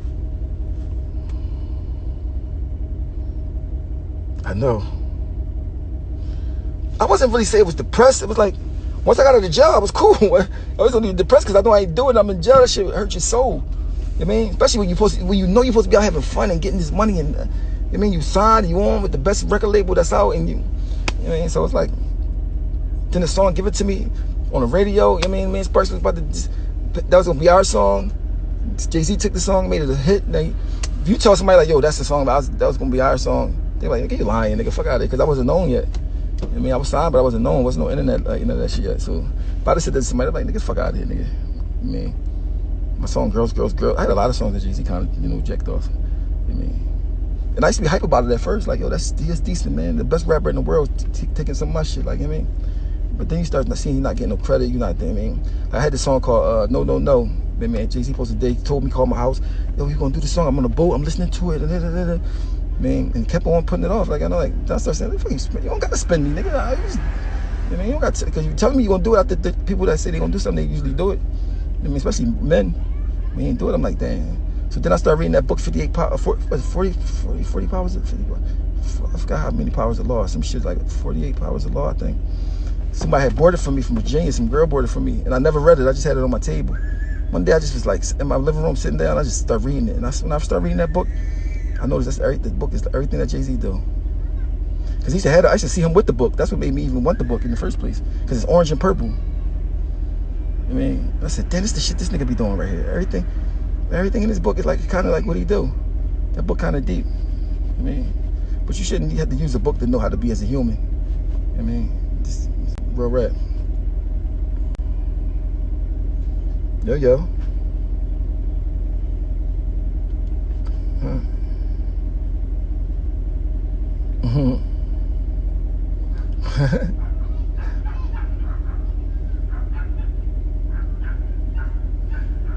I know. I wasn't really saying it was depressed. It was like, once I got out of the jail, I was cool. I was gonna be depressed because I know I ain't doing it. I'm in jail. That shit hurt your soul. You know what I mean? Especially when you know you're supposed to be out having fun and getting this money, and you mean, you signed, you on with the best record label that's out, and you know what I mean? So it's like, then the song Give It To Me on the radio, you know what I mean? Sparks was about to, that was gonna be our song. Jay-Z took the song, made it a hit. Now, if you tell somebody like, yo, that's the song, that was gonna be our song, They like, nigga, you lying, nigga, fuck out of here, because I wasn't known yet. I mean, I was signed, but I wasn't known. Wasn't no internet, like, none of that shit yet. So if I just said that to somebody, they're like, nigga, fuck out of here, nigga. I mean, my song Girls, Girls, Girls, I had a lot of songs that Jay-Z kind of, you know, jacked off. I mean, and I used to be hype about it at first, like, yo, that's decent, man. The best rapper in the world taking some of my shit, like, you know what I mean? But then you start seeing you're not getting no credit, you're not, I mean, I had this song called No, No, No. Man, Jay-Z posted a day, told me, call my house, yo, you gonna do the song, I'm on the boat, I'm listening to it, man, and kept on putting it off. Like, I know, like, I started saying, you don't gotta spend me, nigga. I mean, you don't got to, because you telling me you're gonna do it after the people that say they're gonna do something, they usually do it. I mean, especially men. I mean, do it, I'm like, damn. So then I started reading that book, 40 powers of 50, I forgot how many powers of law, some shit like 48 powers of law, I think. Somebody had bought it from me from Virginia, some girl bought it from me, and I never read it, I just had it on my table. One day I just was like, in my living room, sitting down, I just started reading it. And when I started reading that book, I noticed the book is everything that Jay-Z do. Because I used to see him with the book. That's what made me even want the book in the first place. Because it's orange and purple. I mean, I said, damn, this the shit this nigga be doing right here. Everything in this book is like kind of like what he do. That book kind of deep. I mean, but you shouldn't have to use a book to know how to be as a human. I mean, just real rap. Yo. Huh.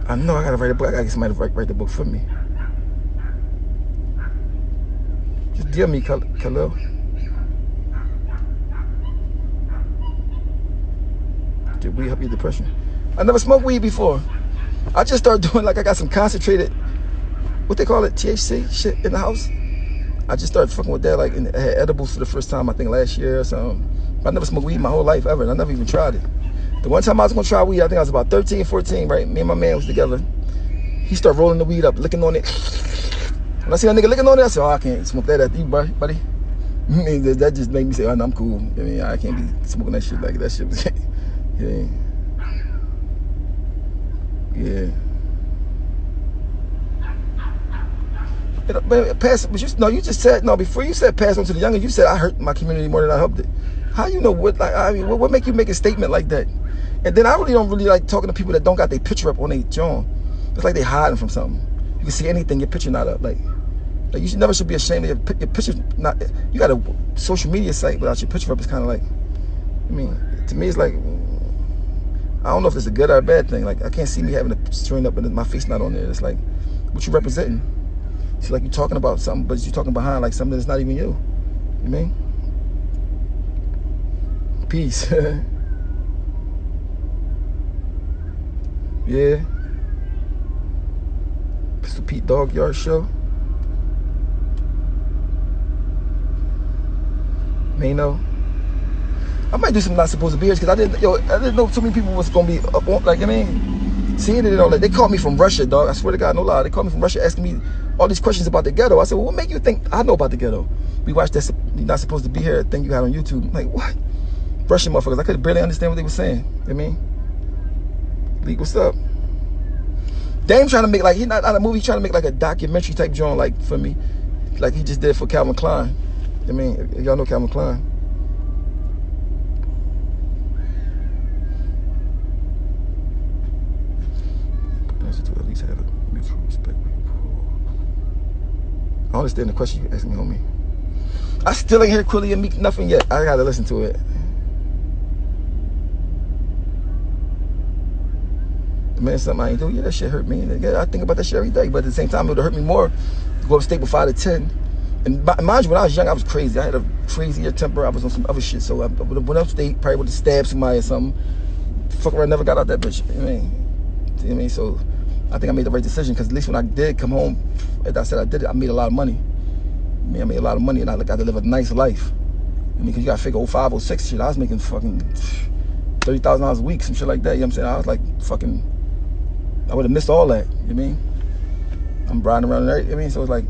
I know I gotta write a book. I gotta get somebody to write the book for me. Just DM me, Khalil. Did weed help your depression? I never smoked weed before. I just started doing, like, I got some concentrated, what they call it, THC shit in the house. I just started fucking with that, like, and I had edibles for the first time, I think last year or something. I never smoked weed my whole life ever, and I never even tried it. The one time I was gonna try weed, I think I was about 13, 14, right? Me and my man was together. He started rolling the weed up, licking on it. When I see that nigga licking on it, I said, oh, I can't smoke that after you, buddy. That just made me say, oh, no, I'm cool. I mean, I can't be smoking that shit like that shit. Yeah. Yeah. But you just said, no, before you said pass on to the younger, you said I hurt my community more than I helped it. How you know what, like, I mean, what make you make a statement like that? And then I really don't like talking to people that don't got their picture up on their joint. It's like they hiding from something. You can see anything, your picture not up. Like you never should be ashamed of your picture not, you got a social media site without your picture up. It's kind of like, I mean, to me it's like, I don't know if it's a good or a bad thing. Like, I can't see me having a string up and my face not on there. It's like, what you representing? It's like you're talking about something, but you're talking behind like something that's not even you. You mean? Peace. Yeah. Pistol Pete Dog Yard Show. Mano. I might do something not supposed to be here because I didn't know too many people was gonna be up on, like, I mean, seeing it and all that. They called me from Russia, dog. I swear to God, no lie. They called me from Russia asking me all these questions about the ghetto. I said, well, what make you think I know about the ghetto? We watched that You're Not Supposed to Be Here thing you had on YouTube. I'm like, what? Russian motherfuckers. I could barely understand what they were saying. You know what I mean? League, what's up? Dame trying to make, like, he not out of a movie, trying to make like a documentary type joint, like, for me. Like he just did for Calvin Klein. I mean, y'all know Calvin Klein. To at least have a mutual respect. I understand the question you asked me, homie. I still ain't hear Quilly and Meek nothing yet. I gotta listen to it. Man, something I ain't do. Yeah, that shit hurt me. I think about that shit every day. But at the same time, it would hurt me more to go upstate with 5 to 10. And mind you, when I was young, I was crazy. I had a crazier temper. I was on some other shit. So I would have went upstate, probably would have stabbed somebody or something. Fuck around, never got out that bitch. You know what I mean? So I think I made the right decision because at least when I did come home, as I said I did it, I made a lot of money. I mean, I made a lot of money and I got to live a nice life. I mean, because you got to figure 05, 06 shit. I was making fucking $30,000 a week, some shit like that. You know what I'm saying? I was like fucking, I would have missed all that. You know what I mean? I'm riding around there. You know what I mean? So it's like,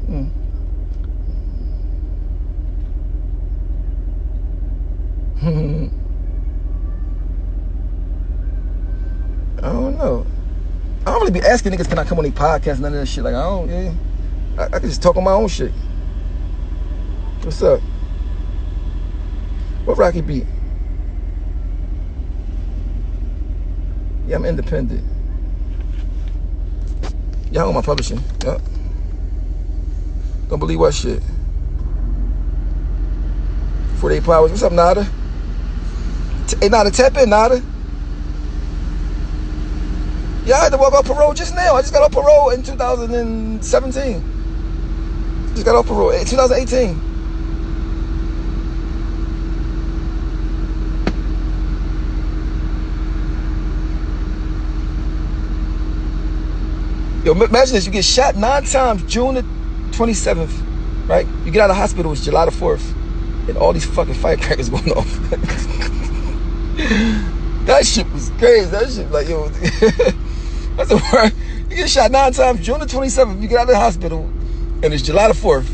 I don't know. I don't really be asking niggas, can I come on their podcast, none of that shit. Like, I don't, I can just talk on my own shit. What's up? What Rocky beat? Yeah, I'm independent. Yeah, I own my publishing. Yep. Don't believe what shit. 48 Powers. What's up, Nada? Hey, Nada, tap in, Nada. Yeah, I had to walk off parole just now. I just got off parole in 2017. Just got off parole in 2018. Yo, imagine this. You get shot 9 times June the 27th, right? You get out of the hospital, it's July the 4th. And all these fucking firecrackers going off. That shit was crazy. That shit, like, yo. That's the word. You get shot 9 times June the 27th. You get out of the hospital, and it's July the 4th.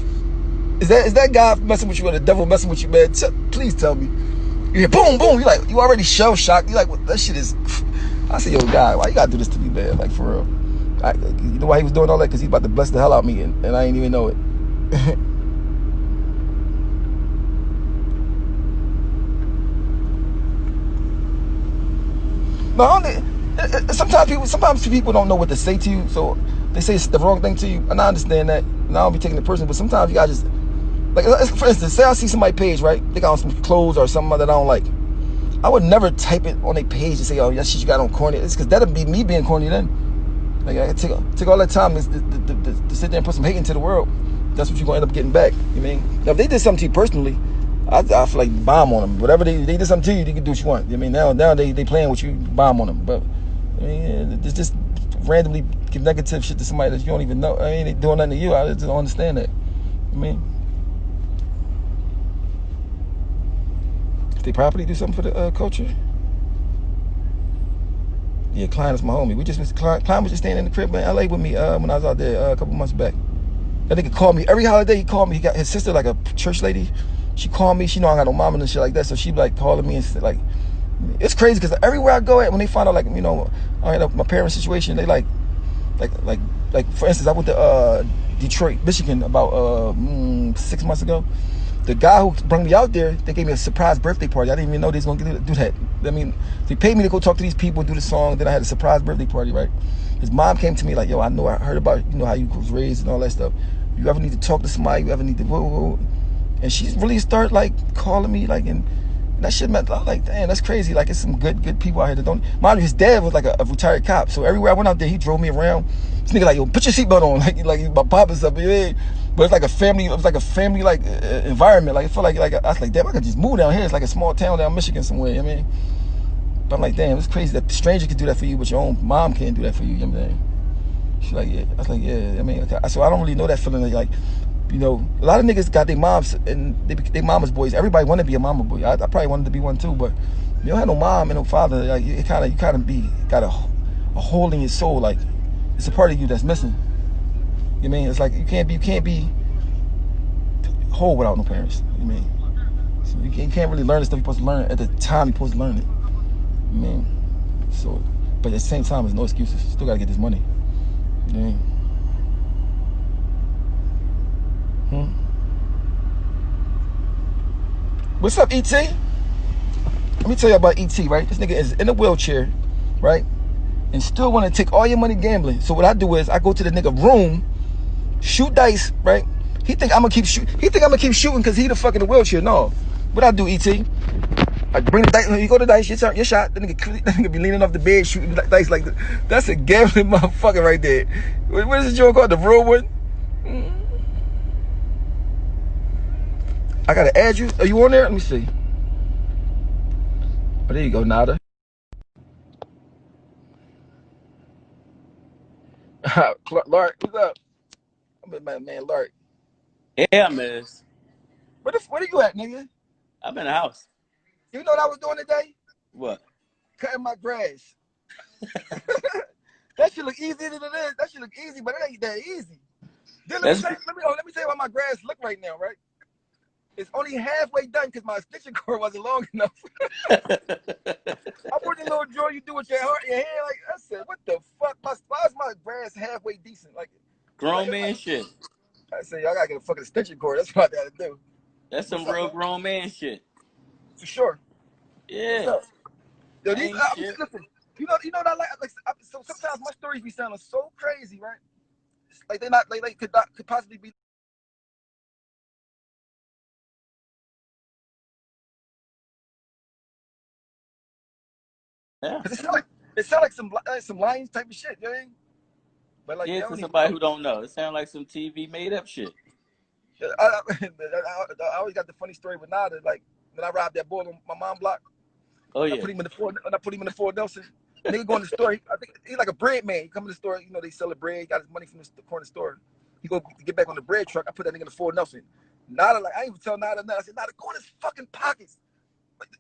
Is that God messing with you or the devil messing with you, man? Please tell me. You hear boom, boom. You already shell shocked. You like, well, that shit is. I say, yo, God, why you gotta do this to me, man? Like, for real. You know why he was doing all that? Because he's about to bless the hell out of me, and I ain't even know it. No, sometimes people don't know what to say to you, so they say the wrong thing to you, and I understand that, and I don't be taking it personally, but sometimes you gotta just, like, for instance, say I see somebody's page, right? They got on some clothes or something that I don't like. I would never type it on their page and say, oh, that shit you got on corny. It's because that'd be me being corny then. Like, I take all that time to sit there and put some hate into the world. That's what you're going to end up getting back. You mean? Now, if they did something to you personally, I feel like bomb on them. Whatever they did something to you, you can do what you want. I mean, now they playing with you, bomb on them. But I mean, it's just randomly give negative shit to somebody that you don't even know. I mean, they doing nothing to you. I just don't understand that. I mean, if they properly do something for the culture. Yeah, Klein is my homie. Klein was just staying in the crib in LA with me when I was out there a couple months back. That nigga called me every holiday. He called me. He got his sister, like a church lady. She called me. She know I got no mama and shit like that, so she be like calling me and like, it's crazy because everywhere I go at, when they find out, like, you know, I had my parents' situation, they like for instance, I went to Detroit, Michigan about 6 months ago. The guy who brought me out there, they gave me a surprise birthday party. I didn't even know they was gonna do that. I mean, they paid me to go talk to these people, do the song. Then I had a surprise birthday party, right? His mom came to me like, yo, I heard about, you know, how you was raised and all that stuff. You ever need to talk to somebody? You ever need to whoa. And she really started like calling me, like, and that shit meant, I was like, damn, that's crazy. Like, it's some good people out here that don't. Mind you, his dad was like a retired cop, so everywhere I went out there, he drove me around. This nigga like, yo, put your seatbelt on, like my pop and stuff. Yeah. But it's like a family. It was like a family like environment. Like, it felt like I was like, damn, I could just move down here. It's like a small town down Michigan somewhere. You know what I mean, but I'm like, damn, it's crazy that the stranger could do that for you, but your own mom can't do that for you. You know what I'm saying? She's like, yeah. I was like, yeah. I mean, so I don't really know that feeling like. You know, a lot of niggas got their moms and they mama's boys. Everybody want to be a mama boy. I probably wanted to be one too, but you don't have no mom and no father. Like, you kind of got a hole in your soul. Like, it's a part of you that's missing. You know what I mean? It's like you can't be whole without no parents. You know what I mean? So you can't really learn the stuff you're supposed to learn at the time you're supposed to learn it. You know what I mean? So, but at the same time, there's no excuses. Still gotta get this money. You know what I mean? What's up, ET? Let me tell you about ET, right? This nigga is in a wheelchair, right? And still want to take all your money gambling. So what I do is I go to the nigga room, shoot dice, right? He think I'm gonna keep shooting because he the fuck in the wheelchair. No. What I do, ET? I bring the dice. You go to the dice, your shot. The nigga be leaning off the bed shooting dice like that. That's a gambling motherfucker right there. What is this joke called? The real one? I gotta add you. Are you on there? Let me see. Oh, there you go, Nada. Lark, what's up? I'm with my man Lark. Yeah, miss. Where are you at, nigga? I'm in the house. You know what I was doing today? What? Cutting my grass. That shit look easier than it is. That shit look easy, but it ain't that easy. Then let me tell you how my grass look right now, right? It's only halfway done because my extension cord wasn't long enough. I put the little drawer you do with your hand. Like, I said, what the fuck? Why is my grass halfway decent? Like, Grown man shit. I said, y'all gotta get a fucking extension cord. That's what I gotta do. That's What's some up, real bro? grown man shit. For sure. What's Yeah. up? Yo, these, Ain't shit. listen, you know what I like so sometimes my stories be sounding so crazy, right? Like they're not, like could possibly be. Yeah. Cause it sound like some Lions type of shit, you know what I mean? But like Yeah, they to don't even somebody know. who don't know. It sounds like some TV made up shit. I always got the funny story with Nada. Like when I robbed that boy on my mom block, Oh and I yeah. put him in the Ford, and I put him in the Ford Nelson. Nigga go in the store. I think he's like a bread man. He come in the store, you know, they sell the bread. He got his money from the corner store. He go to get back on the bread truck. I put that nigga in the Ford Nelson. Nada, like, I ain't even tell Nada nothing. I said, Nada, go in his fucking pockets.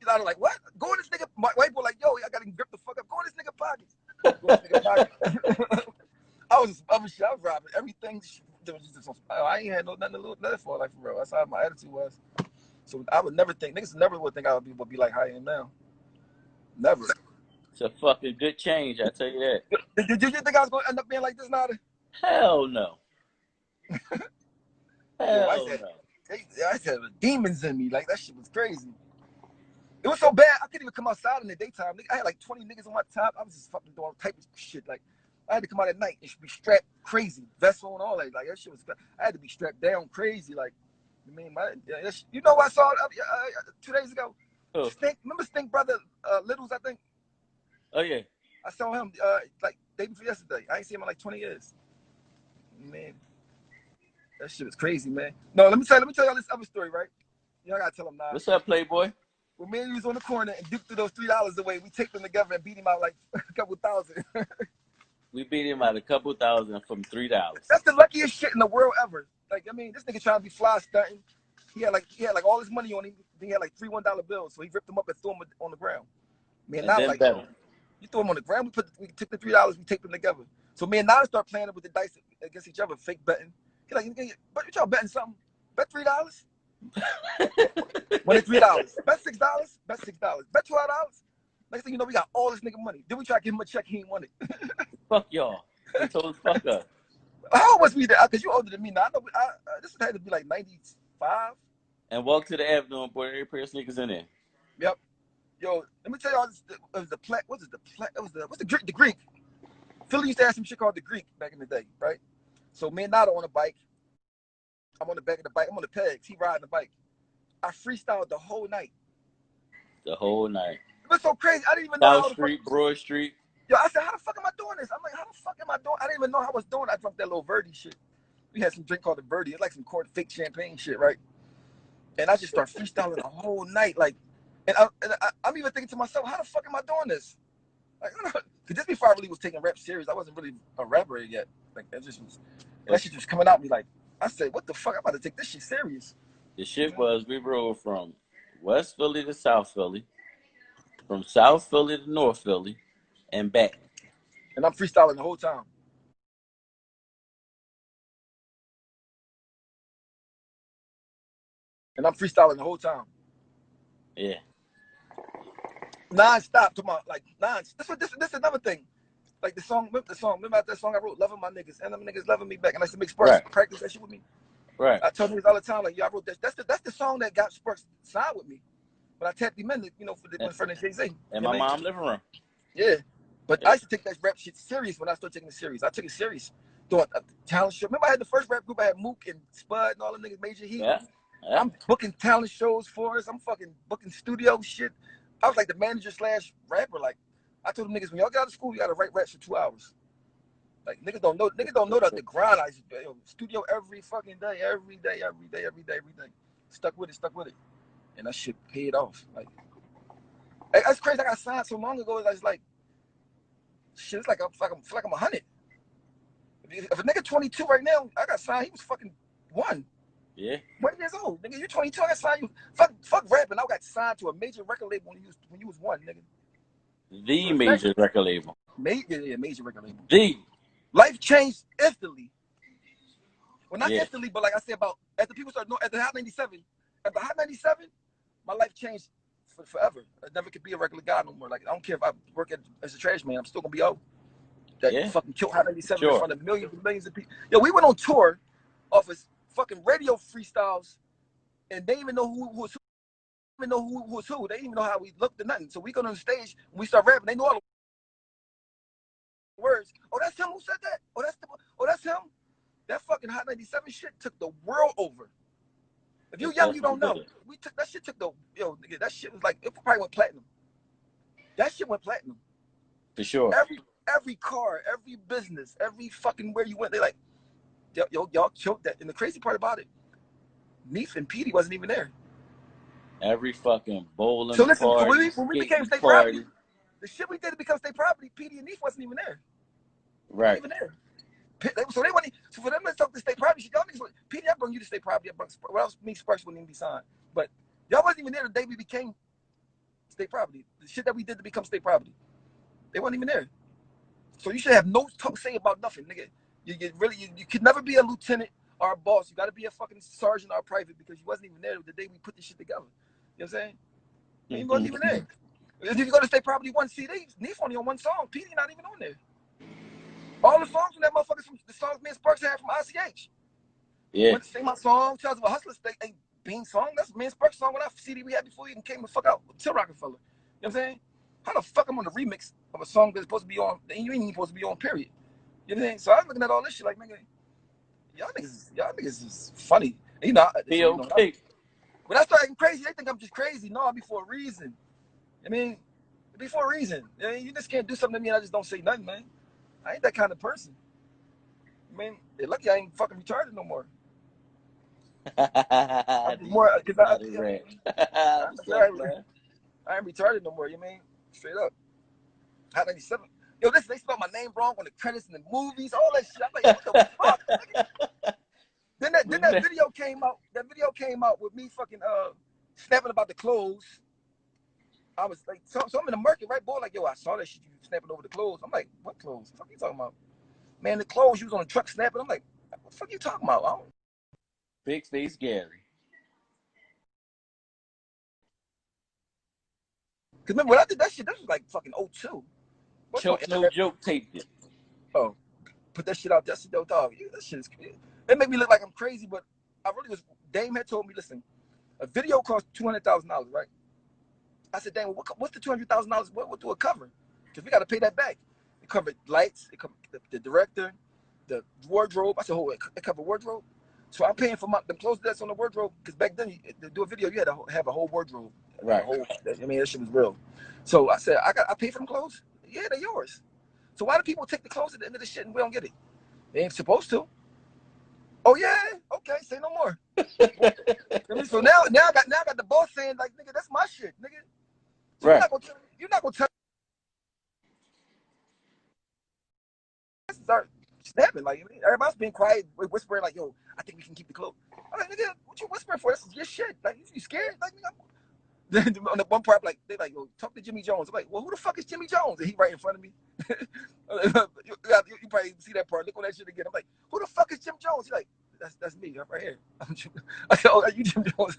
Nada, like, what? Go in this nigga. My white boy, like, yo, I got him grip the fuck up. Go in this nigga pockets. Go in this nigga pockets. I was other shit. I was robbing everything. I ain't had nothing to lose, nothing for, like, for real. That's how my attitude was. So I would never think, niggas never would think I would be like how I am now. Never. It's a fucking good change, I tell you that. Did you think I was going to end up being like this, Nada? Hell no. Yo, Hell no. I said demons in me. Like, that shit was crazy. It was so bad, I couldn't even come outside in the daytime. I had like 20 niggas on my top. I was just fucking doing all type of shit. Like, I had to come out at night and be strapped crazy, vessel and all that. Like, that shit was, I had to be strapped down crazy. Like, I mean, you know what I saw 2 days ago? Oh. Remember Stink brother Littles, I think? Oh yeah. I saw him like day before yesterday. I ain't seen him in like 20 years. Man, that shit was crazy, man. No, let me tell y'all this other story, right? You know, I gotta tell him now. What's up, Playboy? When me and you was on the corner and Duke threw those $3 away, we taped them together and beat him out like a couple thousand. We beat him out a couple thousand from $3. That's the luckiest shit in the world ever. Like, I mean, this nigga trying to be fly stunting. He had like all his money on him. He had like 3 $1 bills, so he ripped them up and threw them on the ground. Man, And now then like, better. you throw them on the ground. We took the $3, we taped them together. So me and Nada start playing with the dice against each other, fake betting. He like, but you y'all betting something? Bet $3. Won it $3. Bet $6. Bet $6. Bet $12. Next thing you know, we got all this nigga money. Then we try to give him a check. He ain't want it. Fuck y'all. He told us fuck up. How old was we there? Because you older than me now. I know this had to be like 95. And walk to the avenue and put every pair of sneakers in there. Yep. Yo, let me tell y'all, it was the Greek. Philly used to have some shit called the Greek back in the day, right? So me and Nada on a bike. I'm on the back of the bike. I'm on the pegs. He riding the bike. I freestyled the whole night. The whole night. It was so crazy. I didn't even know South how the Street, fuck. Broad Street. Yo, I said, how the fuck am I doing this? I'm like, how the fuck am I doing? I didn't even know how I was doing. I drunk that little Verdi shit. We had some drink called the Verdi. It's like some fake champagne shit, right? And I just start freestyling the whole night, like, and I'm even thinking to myself, how the fuck am I doing this? Like, because this before I really was taking rap serious. I wasn't really a rapper yet. Like, that just was, and that shit was coming out me. Like, I said, what the fuck? I'm about to take this shit serious. The shit was we rode from West Philly to South Philly, from South Philly to North Philly, and back. And I'm freestyling the whole time. And I'm freestyling the whole time. Yeah. Non-stop. To my, like, this is another thing. Like remember that song I wrote, Loving My Niggas, and them niggas loving me back. And I used to make Sparks practice that shit with me. Right. I tell niggas all the time, like, yo, I wrote that. That's the song that got Sparks signed with me. But I tapped him in, you know, in front of Jay-Z. In my mom's living room. Yeah. But I used to take that rap shit serious when I started taking it serious. I took it serious. Doing a talent show. Remember I had the first rap group, I had Mook and Spud and all the niggas, Major Heat. Yeah. I'm booking talent shows for us. I'm fucking booking studio shit. I was like the manager / rapper. Like, I told them niggas, when y'all get out of school, you gotta write raps for 2 hours. Like, niggas don't know that the grind. I studio every fucking day, every day. Stuck with it. And that shit paid off. Like, that's crazy. I got signed so long ago. It's like, shit, it's like I'm 100. If a nigga 22 right now, I got signed, he was fucking 1. Yeah. 1 years old. Nigga, you 22, I got signed you. Fuck rapping. I got signed to a major record label when you was 1, nigga. The major record label. Major record label. The. Life changed instantly. Well, not Yeah. instantly, but like I said, at the Hot 97, my life changed forever. I never could be a regular guy no more. Like, I don't care if I work as a trash man, I'm still gonna be old. That fucking killed Hot 97 in front of millions and millions of people. Yo, we went on tour off of fucking radio freestyles and they even know who was who. Even know who was who. They didn't even know how we looked or nothing. So we go on the stage, we start rapping. They know all the words. Oh, that's him who said that. Oh, that's him. That fucking Hot 97 shit took the world over. If you're young, you don't know. We took that shit. Nigga, that shit was like it probably went platinum. That shit went platinum. For sure. Every car, every business, every fucking where you went, they like, y'all choked that. And the crazy part about it, Neef and Petey wasn't even there. Every fucking bowling so listen, party, when we became state party. property, the shit we did to become state property, Petey and Neef wasn't even there. Right. Even there. So they wouldn't. So for them to talk to state property, y'all niggas, Petey, I bring you to state property. What else? Me, Sparks wouldn't even be signed. But y'all wasn't even there the day we became state property. The shit that we did to become state property, they wasn't even there. So you should have no say about nothing, nigga. You could never be a lieutenant or a boss. You got to be a fucking sergeant or a private because you wasn't even there the day we put this shit together. You know what I'm saying? You wasn't even there. If you go to state property 1 CD, Neef only on one song. Petey not even on there. All the songs from that motherfucker, the songs me and Sparks had from ICH. Yeah. Went to sing my song, Tells of a Hustler State, ain't Bean song. That's me and Sparks song when I CD we had before we even came the fuck out to Roc A Fella. You know what I'm saying? How the fuck I'm on the remix of a song that's supposed to be on, and you ain't even supposed to be on, period. You know what I'm saying? So I was looking at all this shit like, nigga, y'all niggas is funny. And, you know, when I start acting crazy, they think I'm just crazy. No, I be for a reason. I mean, it be for a reason. I mean, you just can't do something to me and I just don't say nothing, man. I ain't that kind of person. I mean, they're lucky I ain't fucking retarded no more. I'm more because I ain't retarded no more. You mean straight up? Hot 97. Yo, they spelled my name wrong on the credits in the movies, all that shit. I'm like, what the fuck? Nigga? Then that video came out. That video came out with me fucking snapping about the clothes. I was like, so I'm in the market, right, boy? Like, yo, I saw that shit. You snapping over the clothes. I'm like, what clothes? What the fuck are you talking about? Man, the clothes you was on the truck snapping. I'm like, what the fuck are you talking about? Big Face Gary. Because remember, when I did that shit, that was like fucking 02. Choke No Joke taped it. Oh, put that shit out there. Yo, dog, that shit is crazy. It made me look like I'm crazy, but I really was. Dame had told me, listen, a video costs $200,000, right? I said, Dame, what's the $200,000? What do it cover? Because we got to pay that back. It covered lights, it covered the director, the wardrobe. I said, oh, it covered wardrobe. So I'm paying for the clothes that's on the wardrobe because back then, to do a video, you had to have a whole wardrobe. Right. I mean, that shit was real. So I said, I pay for them clothes? Yeah, they're yours. So why do people take the clothes at the end of the shit and we don't get it? They ain't supposed to. Oh yeah, okay, say no more. So now I got the boss saying like, nigga, that's my shit, nigga. So right. You're not gonna tell. Start snapping like everybody's being quiet, whispering like, yo, I think we can keep the clothes. I'm like, nigga, what you whispering for? This is your shit. Like, you scared? Like, nigga. On the one part, like they like, yo, talk to Jimmy Jones. I'm like, well, who the fuck is Jimmy Jones? And he right in front of me. you probably see that part. Look on that shit again. I'm like, who the fuck is Jim Jones? He's like, that's me right here. I said, oh, are you Jim Jones?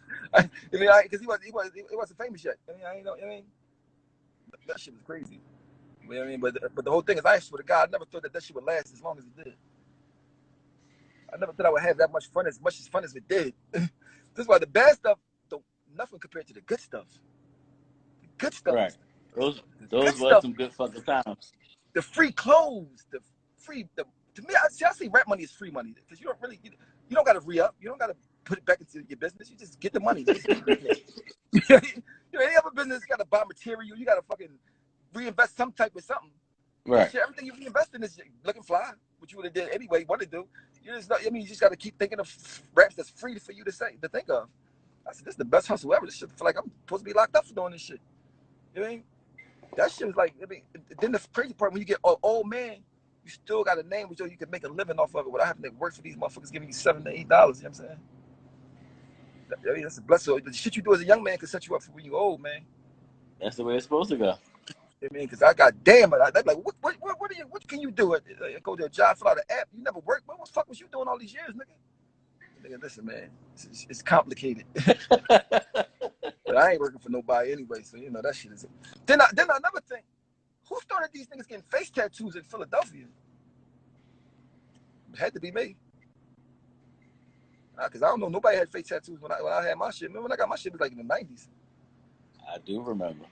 Because he wasn't famous yet. I mean, that shit was crazy. You know what I mean? But the whole thing is, I swear to God, I never thought that shit would last as long as it did. I never thought I would have that much fun as it did. This is why the bad stuff, nothing compared to the good stuff. The good stuff. Right. Those were some good fucking times. The free clothes, to me, I see rap money is free money because you don't got to re-up. You don't got to put it back into your business. You just get the money. Any other business got to buy material. You got to fucking reinvest some type of something. Right. Shit, everything you reinvest in is looking fly, which you would have did anyway. Want to do? You just got to keep thinking of raps that's free for you to think of. I said, this is the best hustle ever. This shit feel like I'm supposed to be locked up for doing this shit. You know what I mean? That shit was like, then the crazy part, when you get an old man, you still got a name so you can make a living off of it without having to work for these motherfuckers giving you $7 to $8. You know what I'm saying? That's a blessing. The shit you do as a young man can set you up for when you're old, man. That's the way it's supposed to go. I mean, because I got damn it. I'm like, what can you do? Go to a job, fill out an app. You never worked. What the fuck was you doing all these years, nigga? Nigga, listen, man, it's complicated. But I ain't working for nobody anyway, so that shit is. Then another thing, who started these niggas getting face tattoos in Philadelphia? It had to be me. Because I don't know, nobody had fake tattoos when I had my shit. Remember when I got my shit, it was like in the 90s. I do remember.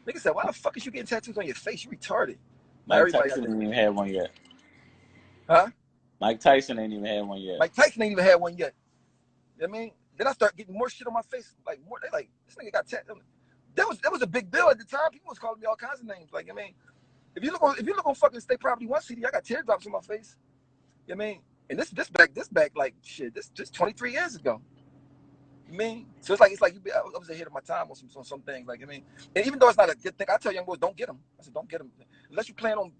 Nigga said, why the fuck is you getting tattoos on your face? You retarded. Mike Tyson ain't even had one yet. Huh? Mike Tyson ain't even had one yet. Mike Tyson ain't even had one yet. You know what I mean? Then I start getting more shit on my face. Like, more, they like, this nigga got tattoos. That was a big deal at the time. People was calling me all kinds of names. Like, I mean, if you look on fucking State Property 1 CD, I got teardrops on my face. You know what I mean? And this back like shit, this just 23 years ago. You mean? So it's like I was ahead of my time on some things. Like, I mean, and even though it's not a good thing, I tell young boys, don't get them. I said, don't get them. Unless you plan on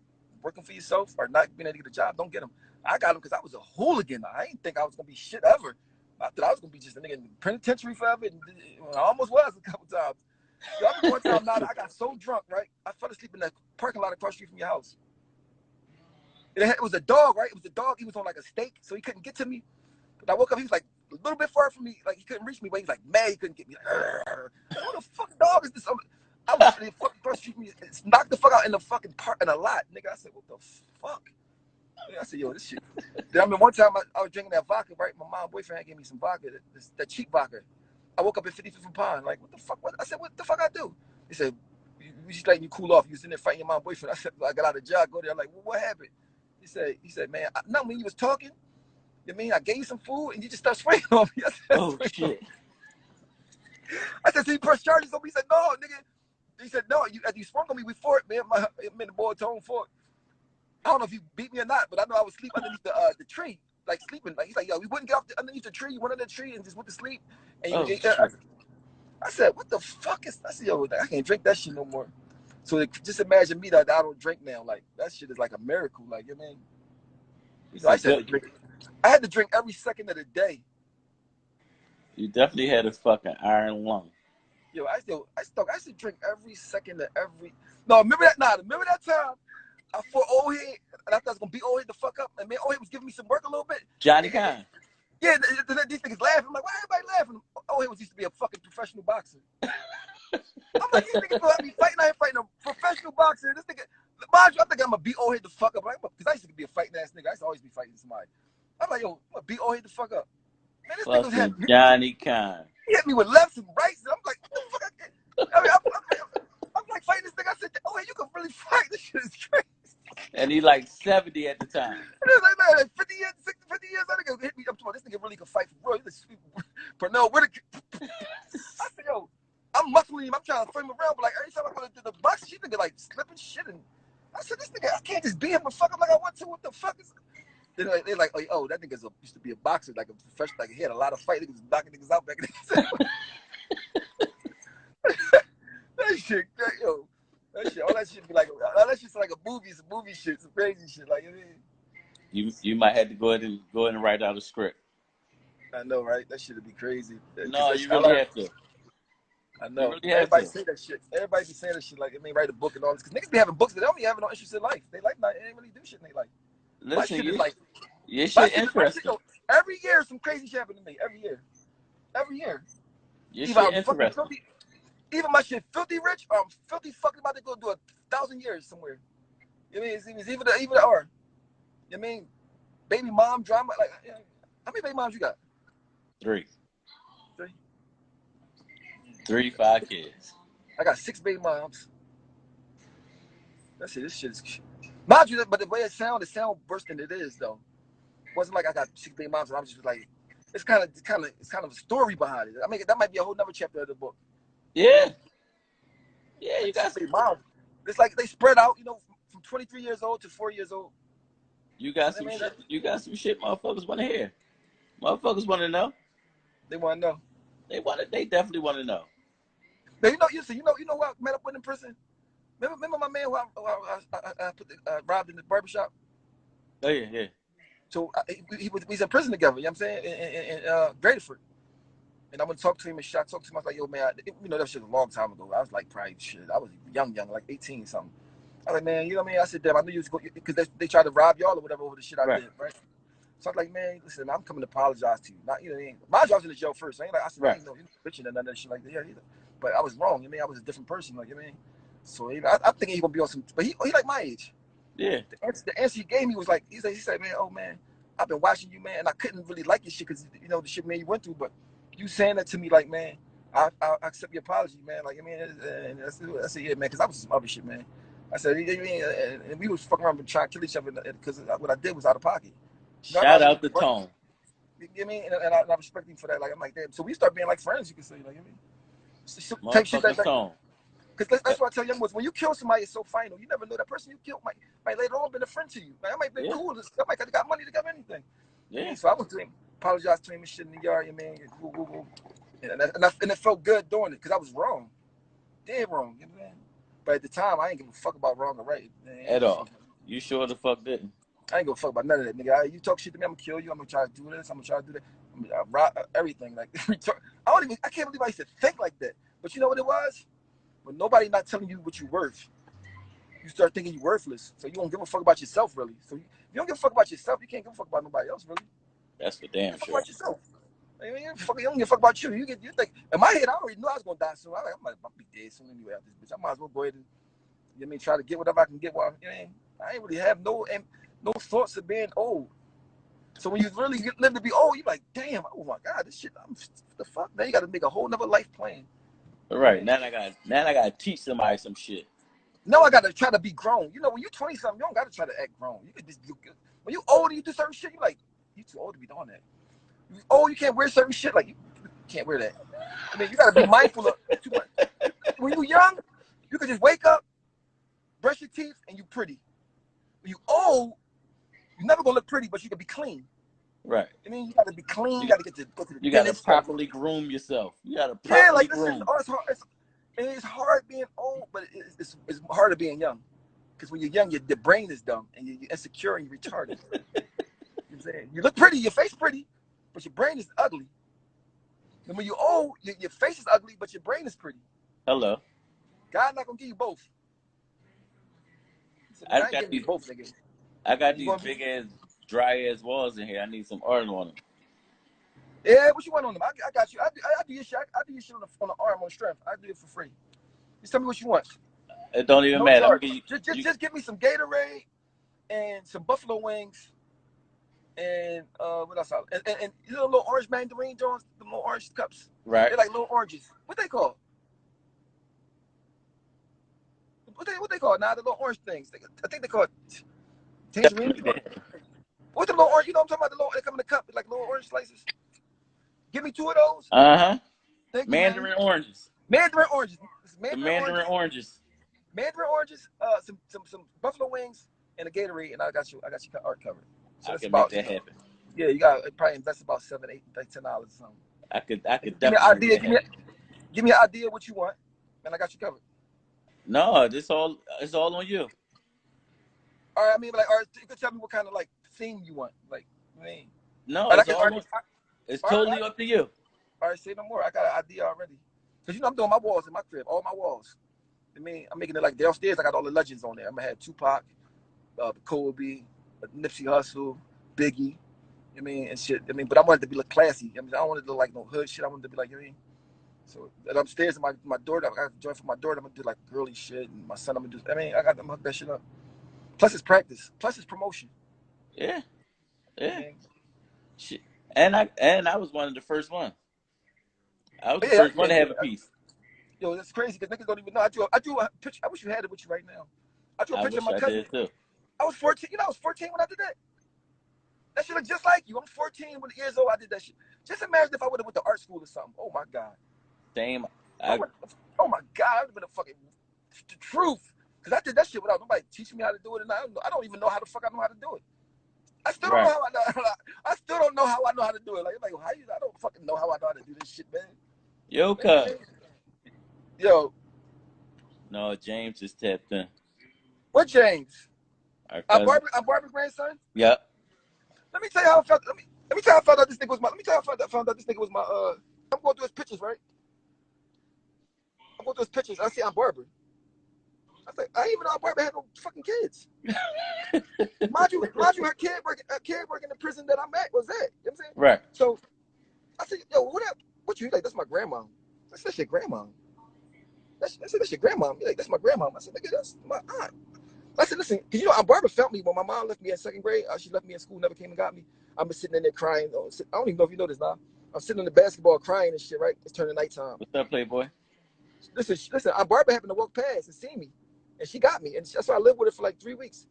working for yourself or not being able to get a job, don't get them. I got them because I was a hooligan. I didn't think I was gonna be shit ever. I thought I was gonna be just a nigga in the penitentiary forever. And I almost was a couple times. Yo, I remember one time now I got so drunk, right? I fell asleep in the parking lot across the street from your house. It was a dog, right? It was a dog. He was on like a stake, so he couldn't get to me. But I woke up, he was like a little bit far from me, like he couldn't reach me, but he was like mad he couldn't get me. Like, what the fuck dog is this? I was fucking across the street from me, knocked the fuck out in the fucking park in a lot, nigga. I said, what the fuck? I said, yo, this shit. Then I remember one time I was drinking that vodka, right? My mom boyfriend gave me some vodka, that cheap vodka. I woke up at 55th Pond, like, what the fuck? I said, what the fuck I do? He said, we just letting you cool off. You was in there fighting your mom boyfriend. I said, I got out of jail, I go there. I'm like, well, what happened? He said, man, not when you was talking. You mean I gave you some food and you just started spraying on me? I said, oh shit! I said, so you press charges on me? He said, no, nigga. He said, no, you sprung on me before it, man. The boy told for it. I don't know if you beat me or not, but I know I was sleeping underneath the tree, like sleeping. Like he's like, yo, we wouldn't get off underneath the tree. You went under the tree and just went to sleep. And I said, what the fuck is? I said, yo, I can't drink that shit no more. So just imagine me that I don't drink now. Like that shit is like a miracle. Like, you know what I mean? I had to drink every second of the day. You definitely had a fucking iron lung. Yo, I should drink every second of every. No, remember that? Remember that time I fought old head and I thought I was gonna beat old head the fuck up, and man, old head was giving me some work a little bit. Johnny Khan. Yeah, these niggas laughing. I'm like, why everybody laughing? Old head used to be a fucking professional boxer. I'm like, these niggas gonna be fighting. I ain't fighting a professional boxer. This nigga, mind you, I think I'm gonna beat old head the fuck up. Because I used to be a fighting ass nigga. I used to always be fighting somebody. I'm like, yo, I'm gonna beat old head the fuck up. Man, this nigga had Johnny Khan. He hit me with lefts and rights, and I'm like, what the fuck? I'm like fighting this nigga. I said, oh, hey, you can really fight. This shit is crazy. And he like 70 at the time. And it was like, man, 50 years, 60, 50 years, that nigga hit me up to this nigga really can fight for real. He's a sweet Pernell Whitaker. I said, yo, I'm muscling him. I'm trying to frame him around, but like every time I go to the box, she nigga like slipping shit. And I said, this nigga, I can't just beat him and fuck him like I want to. What the fuck is? They're like, oh, that nigga used to be a boxer, like a professional. Like he had a lot of fight. Niggas knocking niggas out back in the day. That shit, yo. All that shit be like, all that shit's like a movie, some movie shit, some crazy shit. Like, I mean, you might have to go ahead and write out a script. I know, right? That shit would be crazy. No, you really have to. I know. Really everybody say that shit. Everybody be saying that shit. Like, I mean, write a book and all this. Because niggas be having books that they don't be having no interest in life. They like not. They ain't really do shit in their life. Listen, your shit interesting. Every year, some crazy shit happen to me. Every year. Your shit interesting. Even my shit filthy rich or I'm filthy fucking about to go do 1,000 years somewhere. You know what I mean? It's even the or. You know what I mean? Baby mom drama. Like, how many baby moms you got? 3. 3, 5 kids. I got 6 baby moms. That's it. This shit is. Mind you, but the way it sound worse than it is though. It wasn't like I got 6 baby moms and I'm just like, it's kind of a story behind it. I mean, that might be a whole nother chapter of the book. Yeah, you got some mom. It's like they spread out, from 23 years old to 4 years old. You got some shit. You got some shit. Motherfuckers want to hear. Motherfuckers want to know. They want to know. They definitely want to know. But you know who I met up with in prison? Remember my man who I robbed in the barbershop? Oh yeah. So we was in prison together. You know what I'm saying? In Graterford. And I went to talk to him and talked to him. I was like, yo, man, that was shit a long time ago. I was like, probably shit. I was young, like 18 something. I was like, man, you know what I mean? I said, damn, I knew you was going, because they tried to rob y'all or whatever over the shit I did, right? So I was like, man, listen, I'm coming to apologize to you. Not, you know what I mean? Mind you, I was in the jail first. I said, I ain't no bitching and none of that shit like that either. But I was wrong. You know what I mean? I was a different person, like, you know what I mean? So I'm thinking he's going to be on some, but he like my age. Yeah. The answer he gave me was like, he said, man, oh, man, I've been watching you, man, and I couldn't really like your shit because you know the shit man you went through, but you saying that to me like, man, I accept your apology, man. Like, I mean, and I said, yeah, man, because I was some other shit, man. I said, and we was fucking around and trying to kill each other because what I did was out of pocket. Shout out to Tone. You know what I mean? And I respect him for that. Like, I'm like, damn. So we start being like friends, you can say, like, I mean, type shit like that. Tone. Because that's what I tell young boys. When you kill somebody, it's so final. You never know that person you killed might later on been a friend to you. Like, I might be cool. I might have got money to get anything. Yeah. So I went to him, apologized to him and shit in the yard, you know what I mean? And it felt good doing it because I was wrong. Dead wrong, you know what I mean? But at the time, I ain't give a fuck about wrong or right. Man. At all. You sure the fuck didn't? I ain't gonna fuck about none of that, nigga. You talk shit to me, I'm gonna kill you. I'm gonna try to do this. I'm gonna try to do that. I'm gonna rob everything. Like, I can't believe I used to think like that. But you know what it was? When nobody not telling you what you're worth, you start thinking you're worthless. So you don't give a fuck about yourself, really. So if you don't give a fuck about yourself, you can't give a fuck about nobody else, really. That's for damn fuck sure. About yourself. I mean, you don't give a fuck about you. You think in my head, I already knew I was gonna die soon. I might be dead soon anyway after this bitch. I might as well go ahead and you know what I mean, try to get whatever I can get while you know, I ain't really have no thoughts of being old. So when you really live to be old, you're like, damn, oh my God, this shit, the fuck? Now you gotta make a whole nother life plan. Right. Now I gotta teach somebody some shit. Now I gotta try to be grown. You know, when you're 20 something, you don't gotta try to act grown. You can just when you old and you do certain shit, you're like, you too old to be doing that. You old, you can't wear certain shit, like you can't wear that. I mean, you gotta be mindful of too much. When you young, you can just wake up, brush your teeth, and you pretty. When you old, you're never gonna look pretty, but you can be clean. Right. I mean, you gotta be clean. You gotta go to the You gotta properly groom yourself. You gotta properly groom. It's hard being old, but it's harder being young. Because when you're young, your brain is dumb and you're insecure and you're retarded. You know what I'm saying? You look pretty, your face pretty, but your brain is ugly. And when you're old, your face is ugly, but your brain is pretty. Hello. God not gonna give you both. So I got these big ass, dry ass walls in here. I need some oil on them. Yeah, what you want on them? I got you. I do your shit. I do your shit on the arm on strength. I do it for free. Just tell me what you want. It don't even matter. Just give me some Gatorade and some buffalo wings and what else? And you know little orange mandarin joints, the little orange cups. Right. They're like little oranges. What they call? What they call now? The little orange things. I think they call it tangerine. What's the little orange? You know what I'm talking about? The little they come in the cup like little orange slices. Give me 2 of those. Mandarin oranges. Mandarin oranges. Mandarin oranges. Mandarin oranges. Some buffalo wings and a Gatorade, and I got you art covered. So I can make that happen. Yeah, you got to probably invest about $7, $8, like $10 or something. I could definitely. Give me an idea what you want, and I got you covered. No, it's all on you. All right, I mean, like, you could tell me what kind of like theme you want, like, I mean. No, it's totally up to you. All right, say no more. I got an idea already. Cause you know I'm doing my walls in my crib, all my walls. I mean, I'm making it like downstairs. I got all the legends on there. I'm gonna have Tupac, Kobe, Nipsey Hussle, Biggie. I mean, and shit. I mean, but I want it to be look classy. I mean, I don't want it to look like no hood shit. I want it to be like, you know what I mean? So and upstairs, my daughter, I got to join for my daughter. I'm gonna do like girly shit, and my son, I'm gonna do. I mean, I got them hook that shit up. Plus, it's practice. Plus, it's promotion. Yeah. I mean, shit. And I was one of the first ones. I was the first one to have a piece. Yo, that's crazy because niggas don't even know. I drew a picture. I wish you had it with you right now. I drew a picture of my cousin. I did too. I was 14. You know, I was 14 when I did that. That shit look just like you. I'm 14 years old. I did that shit. Just imagine if I would have went to art school or something. Oh my God. Same. Oh my God. I would have been the truth. Because I did that shit without nobody teaching me how to do it, and I don't even know how the fuck I know how to do it. I still don't know how I know. I still don't know how I know how to do it. Like I don't fucking know how I know how to do this shit, man. Yo, cuz. Yo. No, James just tapped in. What James? Our Barbara's grandson? Yep. Let me tell you how I felt. Let me tell you how I found out this nigga was my. Let me tell you how I found out this nigga was my. I'm going through his pictures, right? I'm going through his pictures. I see Aunt Barbara. I was like, I didn't even know Aunt Barbara had no fucking kids. mind you, her kid working in the prison that I'm at was that. You know what I'm saying? Right. So I said, yo, what you like? That's my grandma. I said, that's your grandma. That's your grandma. You're like, that's my grandma. I said, nigga, that's my aunt. I said, listen, because you know, Aunt Barbara felt me when my mom left me in 2nd grade. She left me in school, never came and got me. I'm sitting in there crying. I don't even know if you know this now. I'm sitting on the basketball crying and shit, right? It's turning nighttime. What's up, Playboy? Listen, Aunt Barbara happened to walk past and see me. And she got me. And that's why I lived with her for like 3 weeks.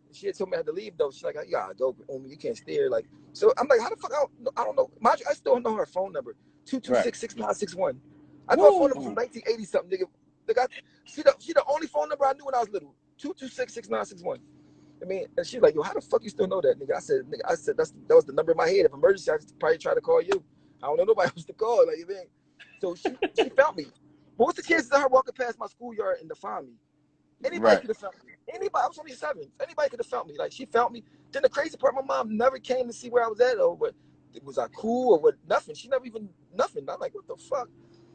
And she had told me I had to leave, though. She's like, you gotta go, Omi, you can't stay here. Like, so I'm like, how the fuck? I don't know. Mind you, I still don't know her phone number. 226-6961. I know her phone number from 1980 something, nigga. She the only phone number I knew when I was little. 226-6961. I mean, and she's like, yo, how the fuck you still know that, nigga? I said, that was the number in my head. If emergency, I would probably try to call you. I don't know nobody else to call. Like, you mean? So she found me. But what's the chances of her walking past my schoolyard and to find me? Anybody could have found me. Anybody. I was only 7. Anybody could have found me. Like, she found me. Then the crazy part, my mom never came to see where I was at, though. But was I cool or what? Nothing. She never even, nothing. I'm like, what the fuck?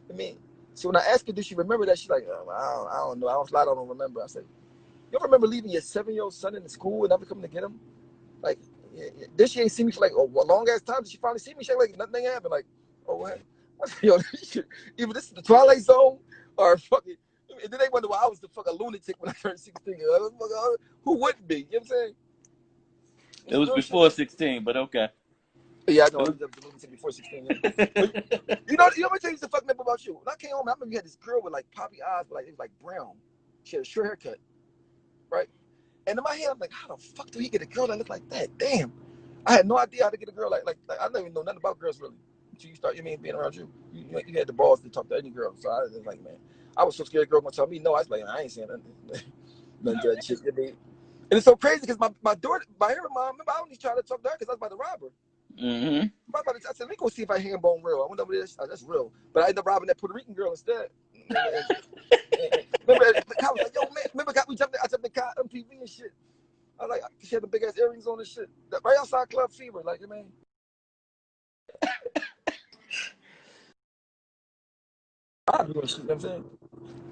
I mean, so when I asked her, did she remember that? She's like, oh, I don't know. I don't remember. I said, you ever remember leaving your 7-year-old son in the school and never coming to get him? Like, then she ain't seen me for like a long ass time. Did she finally see me? She like nothing happened. Like, oh what? I said, yo, either this is the Twilight Zone or fucking. And then they wonder why I was the fucking lunatic when I turned 16. Who wouldn't be? You know what I'm saying? It was before 16, but okay. Yeah, I know. I was the lunatic before 16. Yeah. you know what I tell you the fuck about you? When I came home, I remember you had this girl with like poppy eyes, but like it was like brown. She had a short haircut, right? And in my head, I'm like, how the fuck do he get a girl that look like that? Damn. I had no idea how to get a girl like I don't even know nothing about girls really. Until you start, being around you. You had the balls to talk to any girl. So I was like, man, I was so scared a girl gonna tell me no. I was like, I ain't saying nothing. Nothing to that shit. You know? And it's so crazy because my daughter, my hair mom, remember I only tried to talk to her because I was about to rob her. Mm-hmm. I said, let me go see if I hand bone real. I went over there, that's real. But I ended up robbing that Puerto Rican girl instead. Remember, I was like, yo, man, remember I jumped the car on TV and shit. I was like, she had the big ass earrings on and shit. Right outside Club Fever, like, man. I do shit, you know what I'm saying?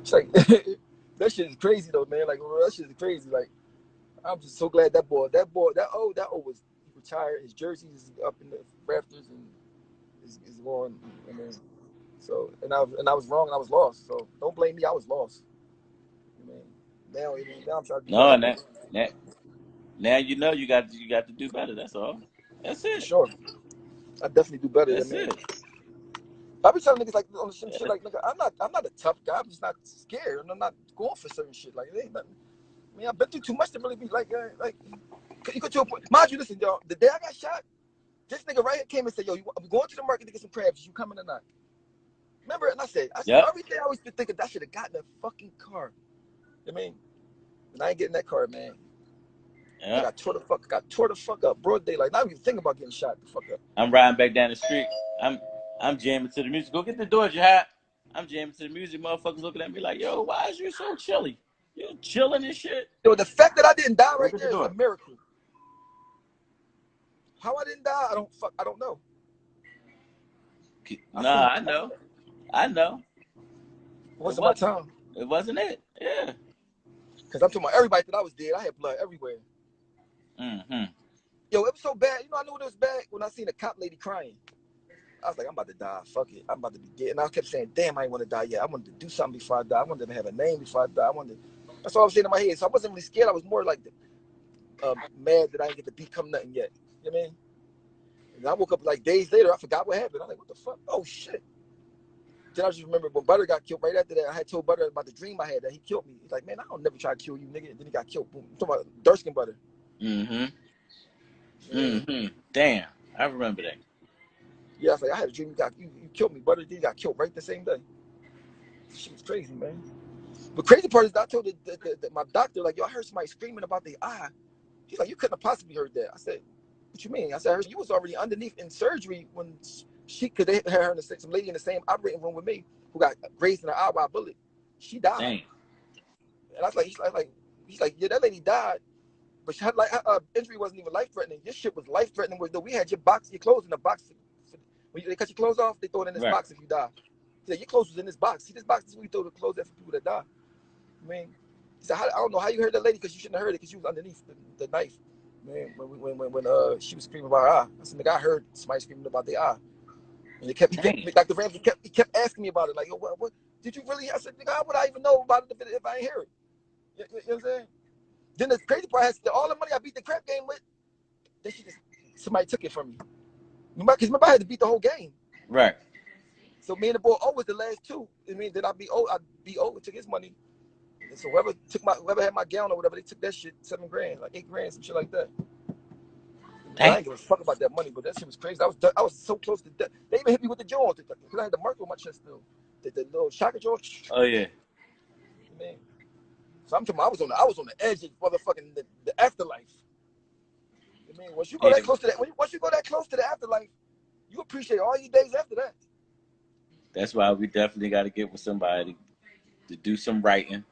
It's like, that shit is crazy though, man. Like, that shit is crazy. Like, I'm just so glad that O was retired. His jersey is up in the rafters and is going. I mean, so and I was wrong and I was lost. So don't blame me. I was lost. I mean, now I'm trying to do No, now you know you got to do better. That's all. That's for it. sure. I definitely do better. That's Man. it. I be telling niggas like on some shit like, nigga, I'm not a tough guy. I'm just not scared. I'm not going for certain shit. Like, it ain't nothing. I mean, I've been through too much to really be like you go to a point. Mind you, listen, y'all, the day I got shot, this nigga right here came and said, yo, I'm going to the market to get some crabs. You coming or not? Remember? And I said, every day I always been thinking I should have gotten a fucking car. I mean, and I ain't getting that car, man. Yeah. I got tore the fuck up, broad daylight. Not even thinking about getting shot the fuck up. I'm riding back down the street. I'm jamming to the music. Go get the door, Jihad. I'm jamming to the music. Motherfuckers looking at me like, yo, why is you so chilly? You chilling and shit? Yo, the fact that I didn't die right there is a miracle. How I didn't die, I don't know. Nah, I know. It wasn't my time. It wasn't it. Yeah. Because I'm talking about everybody that I was dead. I had blood everywhere. Mm-hmm. Yo, it was so bad. You know, I knew it was bad when I seen a cop lady crying. I was like, I'm about to die. Fuck it. I'm about to be dead. And I kept saying, damn, I ain't want to die yet. I wanted to do something before I die. I wanted to have a name before I die. That's all I was saying in my head. So I wasn't really scared. I was more like mad that I didn't get to become nothing yet. You know what I mean? And I woke up like days later. I forgot what happened. I was like, what the fuck? Oh, shit. Then I just remember when Butter got killed. Right after that, I had told Butter about the dream I had that he killed me. He's like, man, I don't never try to kill you, nigga. And then he got killed. Boom. I'm talking about dark-skinned Butter. Mm-hmm. Mm-hmm. Damn. I remember that. Yeah, I was like, I had a dream you killed me, Butter. Then he got killed right the same day. Shit was crazy, man. The crazy part is I told my doctor, like, yo, I heard somebody screaming about the eye. He's like, you couldn't have possibly heard that. I said, what you mean? I said, you was already underneath in surgery when because they had her some lady in the same operating room with me who got grazed in her eye by a bullet. She died. Dang. And I was like, he's like, yeah, that lady died, but she had like her injury wasn't even life threatening. This shit was life threatening. We had your clothes in the box. When they cut your clothes off, they throw it in this box if you die. He said, your clothes was in this box. See, this box is where you throw the clothes at for people that die. I mean, he said, I don't know how you heard that lady because you shouldn't have heard it because she was underneath the knife. Man, when she was screaming about her eye, I said, nigga, I heard somebody screaming about the eye. And Dr. Ramsey kept asking me about it. Like, yo, what did you really? I said, nigga, how would I even know about it if I ain't hear it? You know what I'm saying? then the crazy part has all the money I beat the crap game with. Then somebody took it from me. Because remember I had to beat the whole game. Right. So me and the boy O was the last two. I mean, then I beat O and took his money. And so whoever had my gown or whatever, they took that shit, $7 grand, like $8 grand, some shit like that. I ain't give a fuck about that money, but that shit was crazy. I was so close to death. They even hit me with the jaws because I had the mark on my chest still. The little shocker jaw. Oh yeah. Man. So I'm talking about I was on the edge of motherfucking the afterlife. I mean, once you go that close to that, once you go that close to the afterlife, you appreciate all your days after that. That's why we definitely got to get with somebody to do some writing.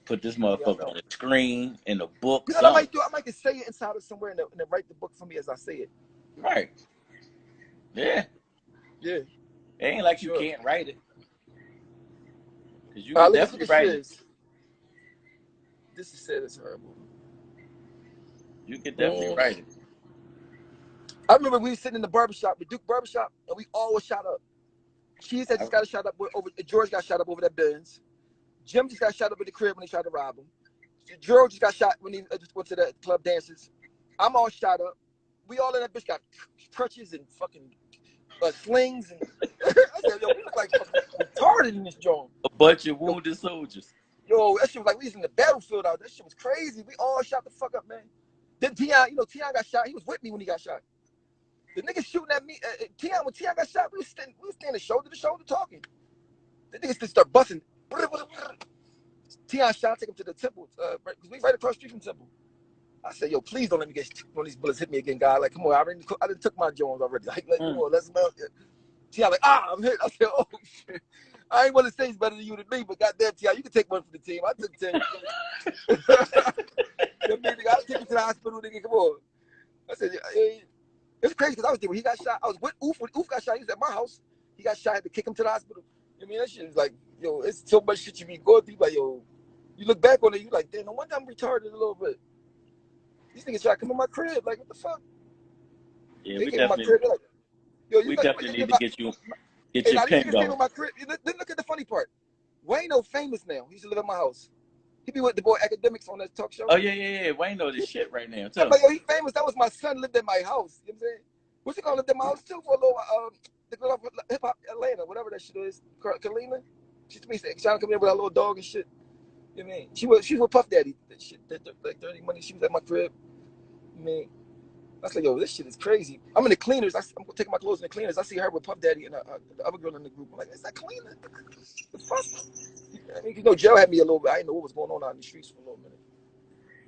Put this motherfucker on the screen, in the book. You know what I might do? I might just say it inside of somewhere and then write the book for me as I say it. Right. Yeah. Yeah. It ain't like you can't write it. Because you can definitely write it. This is said as horrible. You can definitely write it. I remember we were sitting in the barbershop, the Duke barbershop, and we all was shot up. Cheese had just got shot up over. George got shot up over that Benz. Jim just got shot up in the crib when they tried to rob him. George just got shot when he just went to the club dances. I'm all shot up. We all in that bitch got crutches and fucking slings. And I said, yo, we look like fucking retarded in this joint. A bunch of wounded soldiers. Yo, that shit was like we was in the battlefield out. That shit was crazy. We all shot the fuck up, man. Then Tion, Tion got shot. He was with me when he got shot. The niggas shooting at me. When Tion got shot, we was standing shoulder to shoulder talking. The niggas just start busting. Tion shot, take him to the temple, because we right across the street from temple. I said, yo, please don't let me get one of these bullets hit me again, guy. Like, come on, I done took my Jones already. Like come on, let's go. Tion like, I'm hit. I said, oh shit. I ain't want to say he's better than you than me, but goddamn, Tion, you can take one for the team. I took 10. I'll take you to the hospital, nigga. Come on. I said, it's crazy because I was there when he got shot. I was with Oof. When Oof got shot, he was at my house. He got shot, I had to kick him to the hospital. I mean, that shit is like, yo, it's so much shit you be going through. Like, yo, you look back on it, you like, damn, no wonder I'm retarded a little bit. These niggas try to come in my crib. Like, what the fuck? Yeah, they we definitely, like, yo, we definitely need to get your pen going. My crib. Then look at the funny part. Wayno famous now. He used to live at my house. He be with the boy Academics on that talk show. Oh, yeah. Wayne know this shit right now, too. I'm like, yo, he famous. That was my son lived at my house. You know what I'm saying? What's he gonna live at my house, too, for a little, the girl of hip-hop Atlanta, whatever that shit is. Kalina. She used to be trying to come in with her little dog and shit. You know what I mean? She was with Puff Daddy. That shit, like 30 money. She was at my crib. I mean, I was like, yo, this shit is crazy. I'm in the cleaners. I'm taking my clothes in the cleaners. I see her with Puff Daddy and the other girl in the group. I'm like, is that cleaner? The fuck? I mean, Joe had me a little bit. I didn't know what was going on out in the streets for a little minute.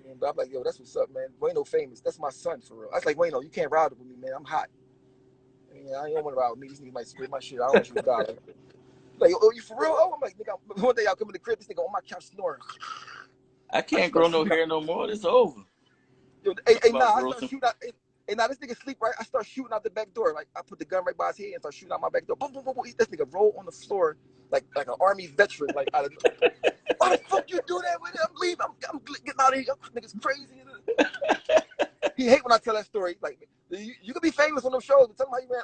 Yeah, but I'm like, yo, that's what's up, man. Wayno famous. That's my son, for real. I was like, Wayno, you can't ride with me, man. I'm hot. I mean, I don't want to ride with me. These niggas might split my shit. I don't want you to die. Like, oh, you for real? Oh, I'm like, nigga, one day I'll come in the crib, this nigga on my couch snoring. I can't grow no hair no more. It's over. Yo, hey, nah, I start shooting out. Hey, now this nigga sleep, right? I start shooting out the back door. Like, I put the gun right by his head and start shooting out my back door. Boom, boom, boom, boom. This nigga roll on the floor like an army veteran. Like, out of, why the fuck you do that with it? I'm leaving. I'm getting out of here. Nigga's crazy. He hate when I tell that story. Like, you could be famous on them shows, but tell him how you ran